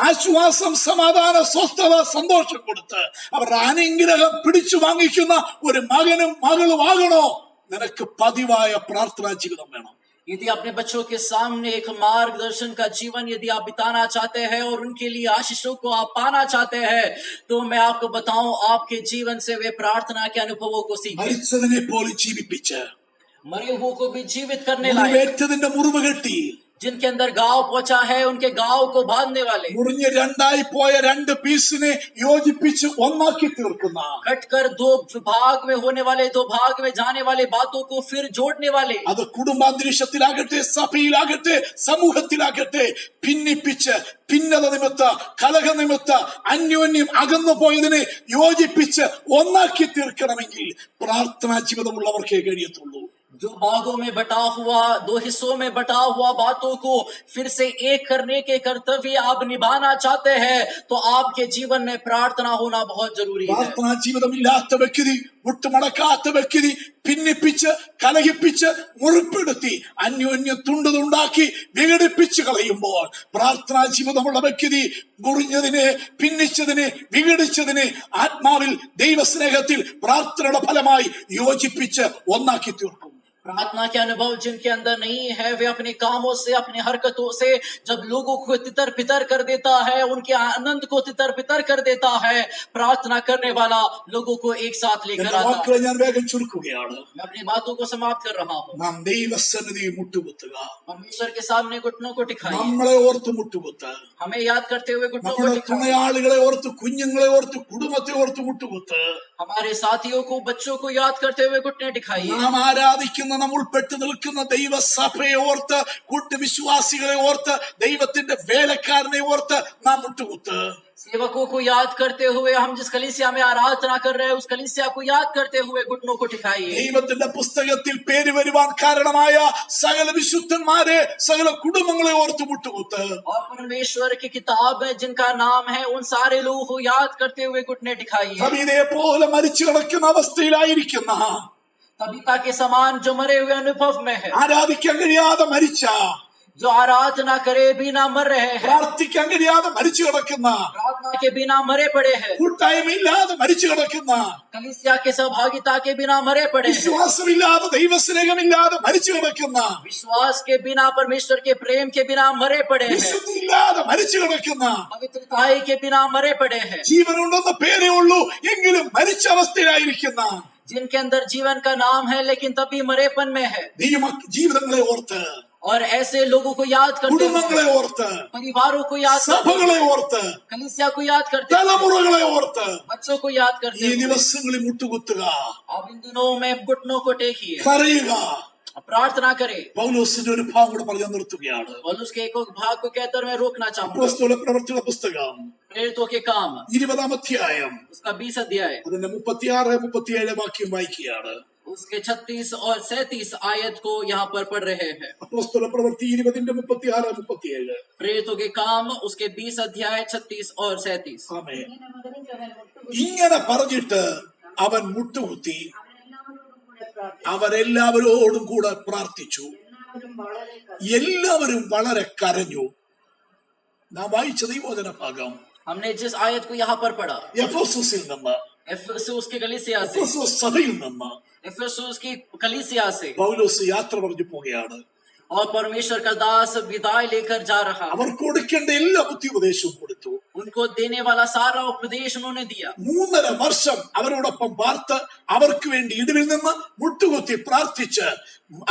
ആശ്വാസം, സമാധാന, സ്വസ്ഥത, സന്തോഷം കൊടുത്ത് അവരുടെ അനുഗ്രഹം പിടിച്ചു വാങ്ങിക്കുന്ന ഒരു മകനും മകളുമാകണോ? നിനക്ക് പതിവായ പ്രാർത്ഥനാ ജീവിതം വേണം. यदि अपने बच्चों के सामने एक मार्गदर्शन का जीवन यदि आप बिताना चाहते हैं और उनके लिए आशीषों को आप पाना चाहते हैं, तो मैं आपको बताऊं, आपके जीवन से वे प्रार्थना के अनुभवों को सीखें। മരിച്ചതിനെ പോലെ ജീവിപ്പിച്ച്, मरे हुओं को भी जीवित करने लायक, മുറിവേറ്റതിന്റെ മുറിവ് കെട്ടി, जिनके अंदर घाव पहुंचा है उनके घाव को बांधने वाले, മുറിഞ്ഞ് രണ്ടായി പോയ രണ്ട് പീസിനെ യോജിപ്പിച്ച് ഒന്നാക്കി തീർക്കുന്ന, कटकर दो भाग में होने वाले, दो भाग में जाने वाले बातों को फिर जोड़ने वाले, അത് കുടുംബാന്തരീക്ഷത്തിലാകട്ടെ, സഭയിലാകട്ടെ, സമൂഹത്തിലാകട്ടെ, ഭിന്നിപ്പിച്ച്, ഭിന്നത നിമിത്ത, കലഹ നിമിത്ത, അന്യോന്യം അകന്നു പോയതിനെ യോജിപ്പിച്ച് ഒന്നാക്കി തീർക്കണമെങ്കിൽ പ്രാർത്ഥനാ ജീവിതമുള്ളവർക്കേ കഴിയത്തുള്ളൂ. जो भागों में बटा हुआ, दो हिस्सों में बटा हुआ बातों को फिर से एक करने के कर्तव्य आप निभाना चाहते हैं, तो आपके जीवन में प्रार्थना होना बहुत जरूरी है। പ്രാർത്ഥനാ ജീവിതമില്ലാത്ത വ്യക്തി, വിട്ടുമടക്കാത്ത വ്യക്തി ഭിന്നിപ്പിച്ച്, കലഹിപ്പിച്ച്, മുറിപ്പെടുത്തി, അന്യോന്യം തുണ്ടുതുണ്ടാക്കി വിഘടിപ്പിച്ച് കളയുമ്പോൾ പ്രാർത്ഥനാ ജീവിതമുള്ള വ്യക്തി മുറിഞ്ഞതിനെ, ഭിന്നിച്ചതിനെ, വിഘടിച്ചതിനെ ആത്മാവിൽ, ദൈവസ്നേഹത്തിൽ, പ്രാർത്ഥനയുടെ ഫലമായി യോജിപ്പിച്ച് ഒന്നാക്കി തീർക്കും. प्रार्थना के अनुभव जिनके अंदर नहीं है, वे अपने कामों से, अपनी हरकतों से जब लोगों को तितर बितर कर देता है, उनके आनंद को तितर बितर कर देता है, प्रार्थना करने वाला लोगों को एक साथ लेकर आता है। വാക്കുകളെ ഞാൻ വേഗം ചുരുക്കുകയാണ്. मैं अपनी बातों को समाप्त कर रहा हूँ। നാം ദൈവസന്നിധിയിൽ മുട്ടുകുത്തുക. परमेश्वर के सामने घुटनों को टिकाइए, നമ്മളെ ഓർത്ത് മുട്ടുകുത്ത്. हमें याद करते हुए घुटनों को നമ്മുടെ टिकाइए, തുണയാളികളെ ഓർത്ത്, കുഞ്ഞുങ്ങളെ ഓർത്ത്, കുടുംബത്തെ ഓർത്ത് മുട്ടുകുത്ത്. हमारे साथियों को, बच्चों को याद करते हुए घुटने टिकाइए, നാം ആരാധിക്കുന്ന നാം ഉൾപ്പെട്ട് നിൽക്കുന്ന ദൈവസഭയെ ഓർത്ത്, കൂട്ടുവിശ്വാസികളെ ഓർത്ത്, ദൈവത്തിന്റെ വേലക്കാരനെ ഓർത്ത് നാം മുട്ടുകുത്ത്. सेवकों को याद करते हुए, हम जिस कलीसिया में आराधना कर रहे हैं उस कलीसिया को याद करते हुए घुटनों को टिकाइए. ദൈവത്തിന്റെ പുസ്തകത്തിൽ പേര് വരുവാൻ കാരണമായ സകല വിശുദ്ധന്മാരെ, സകല കുടുംബങ്ങളെ ഓർത്ത് മുട്ടുകുത്ത്. और परमेश्वर की किताब में जिनका नाम है उन सारे लोगों को याद करते हुए घुटने टिकाइए. ദാവീദെ പോലെ മരിച്ചു കിടക്കുന്ന അവസ്ഥയിലായിരിക്കുന്ന, तबीता के समान जो मरे हुए अनुभव में है, ആരാധിക്കാൻ കഴിയാതെ മരിച്ച, जो आराधना करे बिना मर रहे हैं, പ്രാർത്ഥിക്കാൻ കഴിയാതെ മരിച്ചു കിടക്കുന്ന, प्रार्थना के बिना मरे पड़े हैं, കൂട്ടായ്മയില്ലാതെ മരിച്ചു കിടക്കുന്ന, कलीसिया के सहभागिता के बिना मरे पड़े हैं, വിശ്വാസമില്ലാതെ ദൈവസ്നേഹമില്ലാതെ മരിച്ചു കിടക്കുന്ന, विश्वास के बिना परमेश्वर के प्रेम के बिना मरे पड़े हैं, വിശുദ്ധിയില്ലാതെ മരിച്ചു കിടക്കുന്ന, पवित्रताई के बिना मरे पड़े हैं, ജീവനുണ്ടെന്ന പേരേ ഉള്ളൂ എങ്കിലും മരിച്ച അവസ്ഥയിലായിരിക്കുന്ന, जिनके अंदर जीवन का नाम है लेकिन तभी मरेपन में है. ജീവിതങ്ങളെ ഓർത്ത്, और ऐसे लोगों को याद करते കുടുംബങ്ങളെ हुए, ഓർത്ത്, परिवारों को याद करते സഭകളെ हुए, ഓർത്ത്, कलीसिया को याद करते हुए, തലമുറകളെ ഓർത്ത് बच्चों को याद ഈ करते हुए, ദിവസങ്ങളിൽ മുട്ടുകുത്തുക, अब इन दिनों में घुटनों को टेकिए, കരയുക. प्रार्थना करे. പൗലോസിന്റെ ഒരു ഭാഗം കൂടെ പറഞ്ഞു നിർത്തുകയാണ്. और उसके एक भाग को कहकर मैं रोकना चाहूंगा. അപ്പോസ്തല പ്രവർത്തന പുസ്തകം प्रेरितों के काम 20 അധ്യായം उसका 20 अध्याय അതിന്റെ 36, 37 വാക്യം വായിക്കുകയാണ്. उसके 36 और 37 आयत को यहाँ पर पढ़ रहे हैं. അപ്പോസ്തല പ്രവൃത്തി 20 36, 37. प्रेरितों के काम उसके 20 अध्याय 36 और 37. ആമേൻ. ഇങ്ങനെ പറഞ്ഞിട്ട് അവൻ മുട്ടുകുത്തി അവരെല്ലാവരോടും കൂടെ പ്രാർത്ഥിച്ചു. എല്ലാവരും വളരെ കരഞ്ഞു. നാം വായിച്ച ദൈവവചന ഭാഗം हमने जिस आयत को यहाँ पर पढ़ा, എഫെസോസിൽ നിന്ന്, एफेसुस की कलीसिया से, എഫെസോസ് സഭയിൽ നിന്ന് एफेसुस की कलीसिया से, പൗലോസ് യാത്ര പറഞ്ഞു പോവുകയാണ്. और परमेश्वर का दास विदाई लेकर जा रहा. അവർ കൊടുക്കേണ്ട എല്ലാ ബുദ്ധിപദേശവും കൊടുത്തു. उनको देने वाला सारा उपदेश उन्होंने दिया. 3.5 വർഷം അവരോടൊപ്പം പാർത്ത് അവർക്ക് വേണ്ടി ഇടിവിൽ നിന്ന് മുട്ടുകുത്തി പ്രാർത്ഥിച്ച്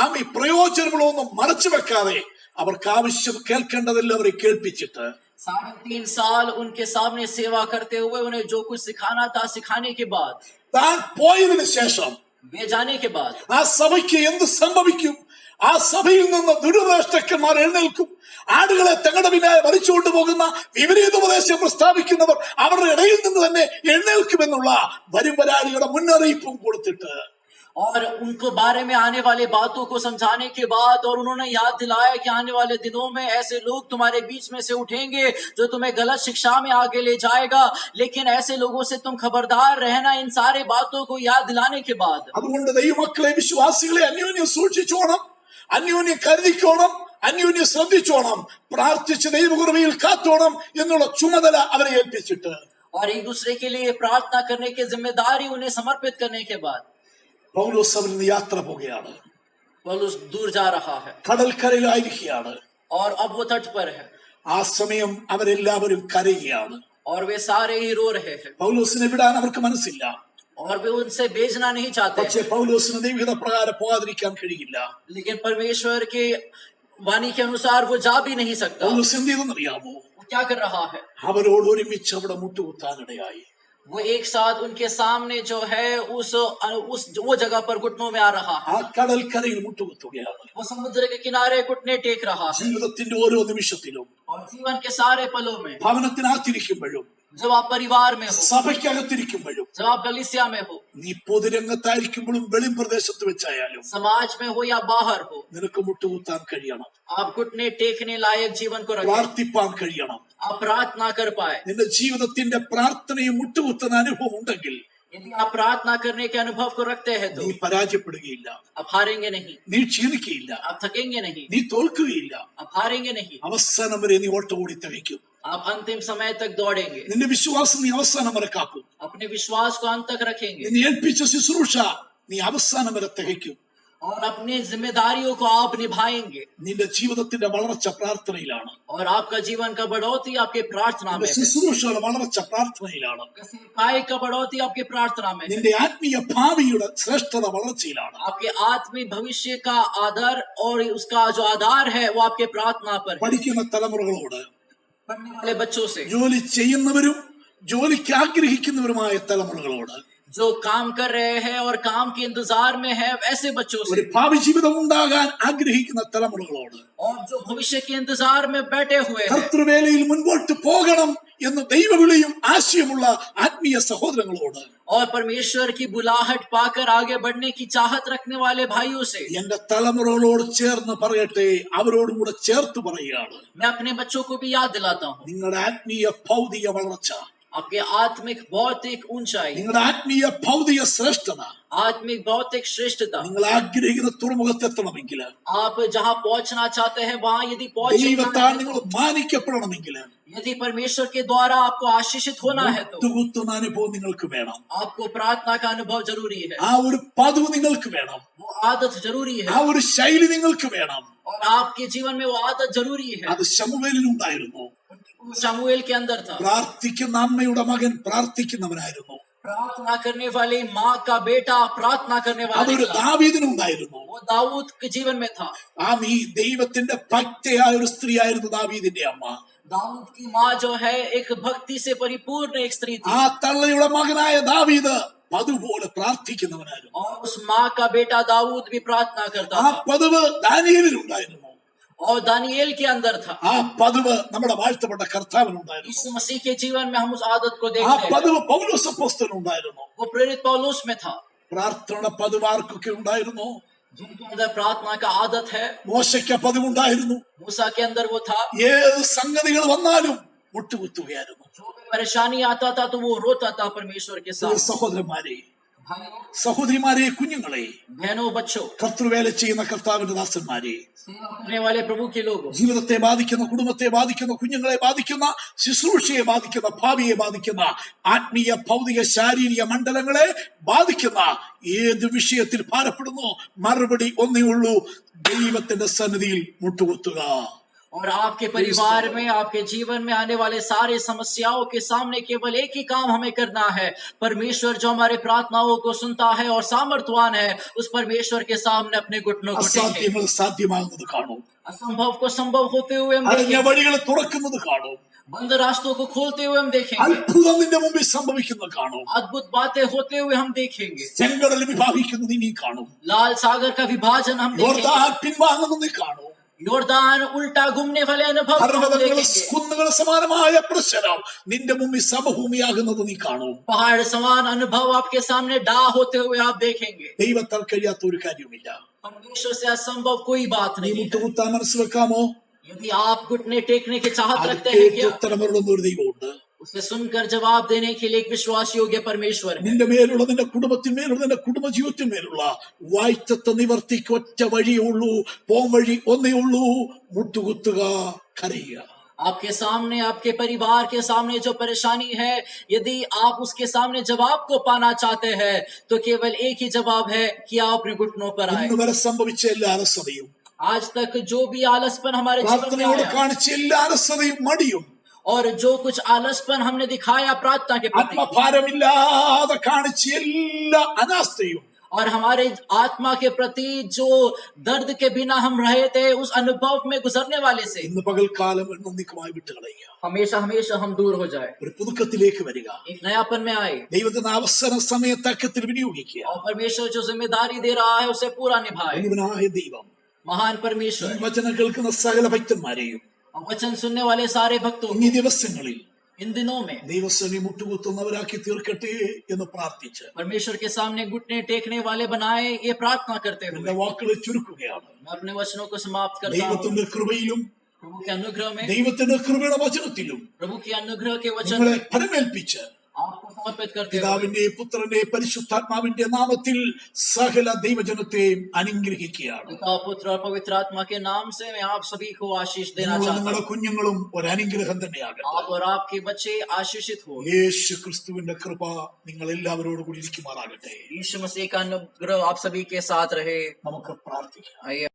ആമി പ്രയോജനങ്ങളൊന്നും മറച്ചു വെക്കാതെ അവർക്ക് ആവശ്യം കേൾക്കേണ്ടതെല്ലാം അവരെ കേൾപ്പിച്ചിട്ട് 3.5 साल उनके सामने सेवा करते हुए उन्हें जो कुछ सिखाना था सिखाने के बाद, താൻ പോയതിനു ശേഷം वे जाने के बाद, ആ സഭയ്ക്ക് എന്ത് സംഭവിക്കും? ആ സഭയിൽ നിന്ന് ദുരുപദേഷ്ടക്കന്മാർ എഴുന്നേൽക്കും. ആടുകളെ തങ്ങളുടെ പിന്നാലെ വലിച്ചുകൊണ്ടു പോകുന്ന വിപരീത ഉപദേശം പ്രസ്താവിക്കുന്നവർ അവരുടെ ഇടയിൽ നിന്ന് തന്നെ എഴുന്നേൽക്കുമെന്നുള്ള വരും വരാളികളുടെ മുന്നറിയിപ്പും കൊടുത്തിട്ട് और उनको बारे में आने वाले बातों को समझाने के बाद, और उन्होंने याद दिलाया कि आने वाले दिनों में ऐसे लोग तुम्हारे बीच में से उठेंगे जो तुम्हें गलत शिक्षा में आगे ले जाएगा, लेकिन ऐसे लोगों से तुम खबरदार रहना. इन सारे बातों को याद दिलाने के बाद, അതുകൊണ്ട് ദൈവമക്കളെ, വിശ്വാസികളെ അന്യോന്യം സൂക്ഷിച്ചോണം, അന്യോന്യം കരുതിക്കോണം, അന്യോന്യം ശ്രദ്ധിച്ചോണം, പ്രാർത്ഥിച്ച് ദൈവകൃപയിൽ കാത്തോണം എന്നുള്ള ചുമതല അവരെ ഏൽപ്പിച്ചിട്ട് और एक दूसरे के लिए प्रार्थना करने की जिम्मेदारी उन्हें समर्पित करने के बाद, പൗലോസ് അവരിൽ നിന്ന് യാത്ര പോകുകയാണ്. पौलुस दूर जा रहा है കടൽക്കരയിലായിരിക്കുകയാണ്. और अब वो तट पर है ആ സമയം അവരെല്ലാവരും കരയുകയാണ്. और वे सारे ही रो रहे हैं. പൗലോസിനെ വിടാൻ അവർക്ക് മനസ്സില്ല. और वे उनसे भेजना नहीं चाहते പക്ഷെ हैं. പൗലോസിന് ദൈവഹിത പ്രകാരം പോകാതിരിക്കാൻ കഴിയില്ല. लेकिन परमेश्वर के वाणी के अनुसार वो जा भी नहीं सकता. പൗലോസ് എന്ത് ചെയ്തെന്നറിയാമോ? वो क्या कर रहा है? അവരോട് ഒരുമിച്ച് അവിടെ മുട്ടുകുത്താനിടയായി. वो एक साथ उनके सामने जो है उस वो जगह पर घुटनों में आ रहा है. ആ കടൽക്കരയിൽ മുട്ടുകുത്തുകയാണ്. वो समुद्र के किनारे घुटने टेक रहा है. ജീവിതത്തിന്റെ ഓരോ നിമിഷത്തിലും, और जीवन के सारे पलों में, ഭവനത്തിനകത്തിരിക്കുമ്പോഴും, जब आप परिवार में हो, സഭയ്ക്കകത്തിരിക്കുമ്പോഴും, जब आप कलीसिया में हो, നീ പൊതുരംഗത്തായിരിക്കുമ്പോഴും വെളിം പ്രദേശത്ത് വെച്ചായാലും समाज में हो या बाहर हो, നിനക്ക് മുട്ടുകുത്താൻ കഴിയണം. आप घुटने टेकने लायक जीवन को रखें. പ്രാർത്ഥിപ്പാൻ കഴിയണം. आप प्रार्थना कर पाए. നിന്റെ ജീവിതത്തിന്റെ പ്രാർത്ഥനയും മുട്ടുകുത്തുന്ന അനുഭവം ഉണ്ടെങ്കിൽ यदि आप प्रार्थना करने के अनुभव को रखते हैं तो നീ പരാജയപ്പെടുകയില്ല, आप हारेंगे नहीं, നീ ക്ഷീണിക്കുകയില്ല, आप थकेंगे नहीं, നീ തോൽക്കുകയില്ല. आप हारेंगे नहीं, അവസാനം വരെ നീ ഓട്ടം ഓടി തികയ്ക്കും. आप अंतिम समय तक दौड़ेंगे. നിന്റെ വിശ്വാസം നീ അവസാനം വരെ കാക്കും. अपने विश्वास को अंत तक रखेंगे നീ ഏൽപ്പിച്ച ശുശ്രൂഷ നീ അവസാനം വരെ തികയ്ക്കും. और अपनी जिम्मेदारियों को आप निभाएंगे. നിന്റെ ജീവിതത്തിന്റെ വളർച്ച പ്രാർത്ഥനയിലാണ്. और आपका जीवन का बढ़ोतरी आपके प्रार्थना में നിന്റെ है. ശുശ്രൂഷയുടെ വളർച്ച പ്രാർത്ഥനയിലാണ്. सेवकाई का बढ़ोतरी आपके प्रार्थना में है. നിന്റെ ആത്മീയ ഭാവിയുടെ ശ്രേഷ്ഠത വളർച്ചയിലാണ്. आपके आत्मिक भविष्य का आधार और उसका जो आधार है वो आपके प्रार्थना पर है. പഠിക്കുന്ന തലമുറകളോട്, पढ़ने वाले बच्चों से, ജോലി ചെയ്യുന്നവരും ജോലിക്ക് ആഗ്രഹിക്കുന്നവരുമായ തലമുറകളോട്, जो काम कर रहे हैं और काम के इंतजार में है, वैसे बच्चों ഒരു से, ഭാവി ജീവിതം ഉണ്ടാകാൻ ആഗ്രഹിക്കുന്ന തലമുറകളോട് और जो भविष्य के इंतजार में बैठे हुए हैं, കർത്തൃവേലയിൽ മുൻപോട്ട് പോകണം എന്ന് ദൈവവിളിയും ആശയമുള്ള ആത്മീയ സഹോദരങ്ങളോട് और परमेश्वर की बुलाहट पाकर आगे बढ़ने की चाहत रखने वाले भाइयों से എന്റെ തലമുറകളോട് ചേർന്ന് പറയട്ടെ, അവരോടും കൂടെ ചേർത്ത് പറയുകയാണ്, मैं अपने बच्चों को भी याद दिलाता हूँ, നിങ്ങളുടെ ആത്മീയ ഭൗതിക വളർച്ച, आपके आत्मिक भौतिक ऊंचाई, നിങ്ങളുടെ ആത്മീയ ഭൗതിക ശ്രേഷ്ഠത, आत्मिक भौतिक श्रेष्ठता, നിങ്ങൾ ആഗ്രഹിക്കുന്ന തുറമുഖത്തെത്തണമെങ്കിൽ, आप जहाँ पहुंचना चाहते हैं वहां यदि पहुंचना ദൈവത്താൽ है, നിങ്ങൾ മാനിക്കപ്പെടണമെങ്കിൽ यदि परमेश्वर के द्वारा आपको आशीषित होना है तो മുട്ടുകുത്തുന്ന അനുഭവം നിങ്ങൾക്ക് വേണം. आपको प्रार्थना का अनुभव जरूरी है, ആ ഒരു പതിവ് നിങ്ങൾക്ക് വേണം. वो आदत जरूरी है, ആ ഒരു ശൈലി നിങ്ങൾക്ക് വേണം. और आपके जीवन में वो आदत जरूरी है। അത് ശമൂവേലിൽ ഉണ്ടായിരുന്നു. शमूएल के अंदर था, പ്രാർത്ഥിക്കുന്ന അമ്മയുടെ മകൻ പ്രാർത്ഥിക്കുന്നവനായിരുന്നു. प्रार्थना करने वाली माँ का बेटा प्रार्थना करने वाला അതൊരു निकला। ദാവീദിനുണ്ടായിരുന്നു. वो दाऊद के जीवन में था। ഈ ദൈവത്തിന്റെ ഭക്തയായ ഒരു സ്ത്രീയായിരുന്നു ദാവീദിന്റെ അമ്മ. दाऊद की माँ जो है एक भक्ति से परिपूर्ण एक स्त्री थी, ആ തള്ളയുടെ മകനായ ദാവീദ് അതുപോലെ പ്രാർത്ഥിക്കുന്നവനായിരുന്നു. और उस माँ का बेटा दाऊद भी प्रार्थना करता ആ था, പതിവ് ദാനിയേലിൽ ഉണ്ടായിരുന്നു. और दानिയേल के अंदर था। ആ പതിവ് നമ്മുടെ വാഴ്ത്തപ്പെട്ട കർത്താവിനുണ്ടായിരുന്നു. इस मसीह के जीवन में हम उस आदत को ആ देखते हैं। പതിവ് പൗലോസ് അപ്പോസ്തലനുണ്ടായിരുന്നു. वो प्रेरित पौलुस में था, പ്രാർത്ഥന പതിവ് ആർക്കൊക്കെ ഉണ്ടായിരുന്നു? जिनके अंदर प्रार्थना का आदत है। മോശയ്ക്ക് ആ പതിവുണ്ടായിരുന്നു. मूसा के अंदर वो था, ഏത് സംഗതികൾ വന്നാലും മുട്ടുകുത്തുകയായിരുന്നു. जो भी परेशानी आता था तो वो रोता था परमेश्वर के साथ। സഹോദരന്മാരെ, भाइयों, സഹോദരിമാരെ, കുഞ്ഞുങ്ങളെ, बहनों, बच्चों, കർത്തൃവേല ചെയ്യുന്ന കർത്താവിന്റെ ദാസന്മാരെ, सेवा करने वाले प्रभु के लोगों, ജീവിതത്തെ ബാധിക്കുന്ന, കുടുംബത്തെ ബാധിക്കുന്ന, കുഞ്ഞുങ്ങളെ ബാധിക്കുന്ന, ശുശ്രൂഷയെ ബാധിക്കുന്ന, ഭാവിയെ ബാധിക്കുന്ന, ആത്മീയ ഭൗതിക ശാരീരിക മണ്ഡലങ്ങളെ ബാധിക്കുന്ന ഏത് വിഷയത്തിൽ ഭാരപ്പെടുന്നു, മറുപടി ഒന്നേ ഉള്ളൂ: ദൈവത്തിന്റെ സന്നിധിയിൽ മുട്ടുകുത്തുക. और आपके परिवार में, आपके जीवन में आने वाले सारे समस्याओं के सामने केवल एक ही काम हमें करना है। परमेश्वर जो हमारे प्रार्थनाओं को सुनता है और सामर्थ्यवान है, उस परमेश्वर के सामने अपने घुटनों को टेकें। അസാധ്യങ്ങൾ സാധ്യമാകുന്നത് കാണും. असंभव को संभव होते हुए हम അടഞ്ഞ देखेंगे, വഴികൾ തുറക്കുന്നത് കാണും. बंद रास्तों को खोलते हुए हम देखेंगे, അത്ഭുതം നിന്റെ മുമ്പിൽ സംഭവിക്കുന്നത് കാണും. अद्भुत बातें होते हुए हम देखेंगे, ചെങ്കടൽ വിഭാഗിക്കുന്നത് നീ കാണും. लाल सागर का विभाजन हम देखेंगे, യോർദാൻ പിൻവാങ്ങുന്നത് നീ കാണും. योरदान उल्टा घूमने वाले अनुभव हम പർവ്വതങ്ങൾ देखेंगे, കുന്നുകൾ സമാനമായ പ്രശ്നം നിന്റെ മുമ്പിൽ സമഭൂമിയാകുന്നത് നീ കാണും. पहाड़ समान अनुभव आपके सामने डा होते हुए आप देखेंगे। ദൈവത്താൽ കഴിയാത്ത ഒരു കാര്യവുമില്ല. परमेश्वर से असंभव कोई बात നീ नहीं है। മുട്ടുകുത്താൻ മനസ്സ് വെക്കാമോ? यदि आप घुटने टेकने की चाहत അത് रखते हैं കേട്ട് क्या, ഉത്തരമരുളുന്ന ഒരു ദൈവമുണ്ട്. उसे सुनकर जवाब देने के लिए एक विश्वास योग्य परमेश्वर है। നിന്റെ മേലുള്ള, നിന്റെ കുടുംബത്തിന്മേലുള്ള, നിന്റെ കുടുംബജീവിതത്തിന്മേലുള്ള വായ്ത്തത്തെ നിവർത്തിക്ക് ഒറ്റ വഴിയേ ഉള്ളൂ, പോം വഴി ഒന്നേ ഉള്ളൂ: മുട്ടുകുത്തുക, കരയുക. आपके सामने, आपके परिवार के सामने जो परेशानी है, यदि आप उसके सामने जवाब को पाना चाहते हैं तो केवल एक ही जवाब है कि आप अपने घुटनों पर आए। ഇന്ന് വരെ സംഭവിച്ച എല്ലാ അലസതയും, आज तक जो भी आलसपन हमारे जीवन में പ്രാർത്ഥനയോട് आया, കാണിച്ച എല്ലാ അലസതയും, മടിയും, और जो कुछ आलसपन हमने दिखाया प्रार्थना के प्रति, ആത്മഭാരമില്ലാതെ കാണിച്ച എല്ലാ അനാസ്ഥയും, और हमारे आत्मा के प्रति जो दर्द के बिना हम रहे थे, उस अनुभव में गुजरने वाले से ഇന്ന് പകൽക്കാലം എന്നേക്കുമായി വിട്ടുകളയുക. हमेशा हमेशा हम दूर हो जाए, ഒരു പുതുക്കത്തിലേക്ക് വരിക. एक नयापन में आए, ദൈവത്തിന്റെ അവസര സമയത്തക്കത്തിൽ വിനിയോഗിക്കുക. और परमेश्वर जो जिम्मेदारी दे रहा है उसे पूरा निभाए। ദൈവനായ ദൈവം महान ഈ परमेश्वर, വചനം കേൾക്കുന്ന സകല ഭക്തന്മാരെയും और वचन सुनने वाले सारे भक्तों ഈ ദിവസങ്ങളിൽ इन दिनों में ദൈവസേന മുട്ടുകുത്തുന്നവരാക്കി തീർക്കട്ടെ എന്ന് പ്രാർത്ഥിച്ച് परमेश्वर के सामने घुटने टेकने वाले बनाए, ये प्रार्थना करते എന്റെ हुए വാക്കുകളെ ചുരുക്കുകയാണ്. मैं अपने वचनों को समाप्त करता हूँ। ദൈവത്തിന്റെ കൃപയിലും प्रभु के अनुग्रह में, ദൈവത്തിന്റെ കൃപയുടെ വചനത്തിലും प्रभु के अनुग्रह के वचन നിങ്ങളെ में ഫലമേൽപ്പിച്ച് आपको समर्पित करते हुए പിതാവിന്റെ പുത്രന്റെ പരിശുദ്ധാത്മാവിന്റെ നാമത്തിൽ സകല ദൈവജനത്തെയും അനുഗ്രഹിക്കുകയാണ്. पिता, पुत्र और पवित्र आत्मा के नाम से मैं आप सभी को आशीष देना നിങ്ങളും चाहता നിങ്ങളുടെ हूँ। കുഞ്ഞുങ്ങളും ഒരു അനുഗ്രഹം തന്നെയാകട്ടെ. आप और आपके बच्चे आशीषित हो। യേശു ക്രിസ്തുവിന്റെ കൃപ നിങ്ങൾ എല്ലാവരോടും കൂടി ഇരിക്കുമാറാകട്ടെ. यीशु मसीह का अनुग्रह आप सभी के साथ रहे। നമുക്ക് പ്രാർത്ഥിക്കാം. आइए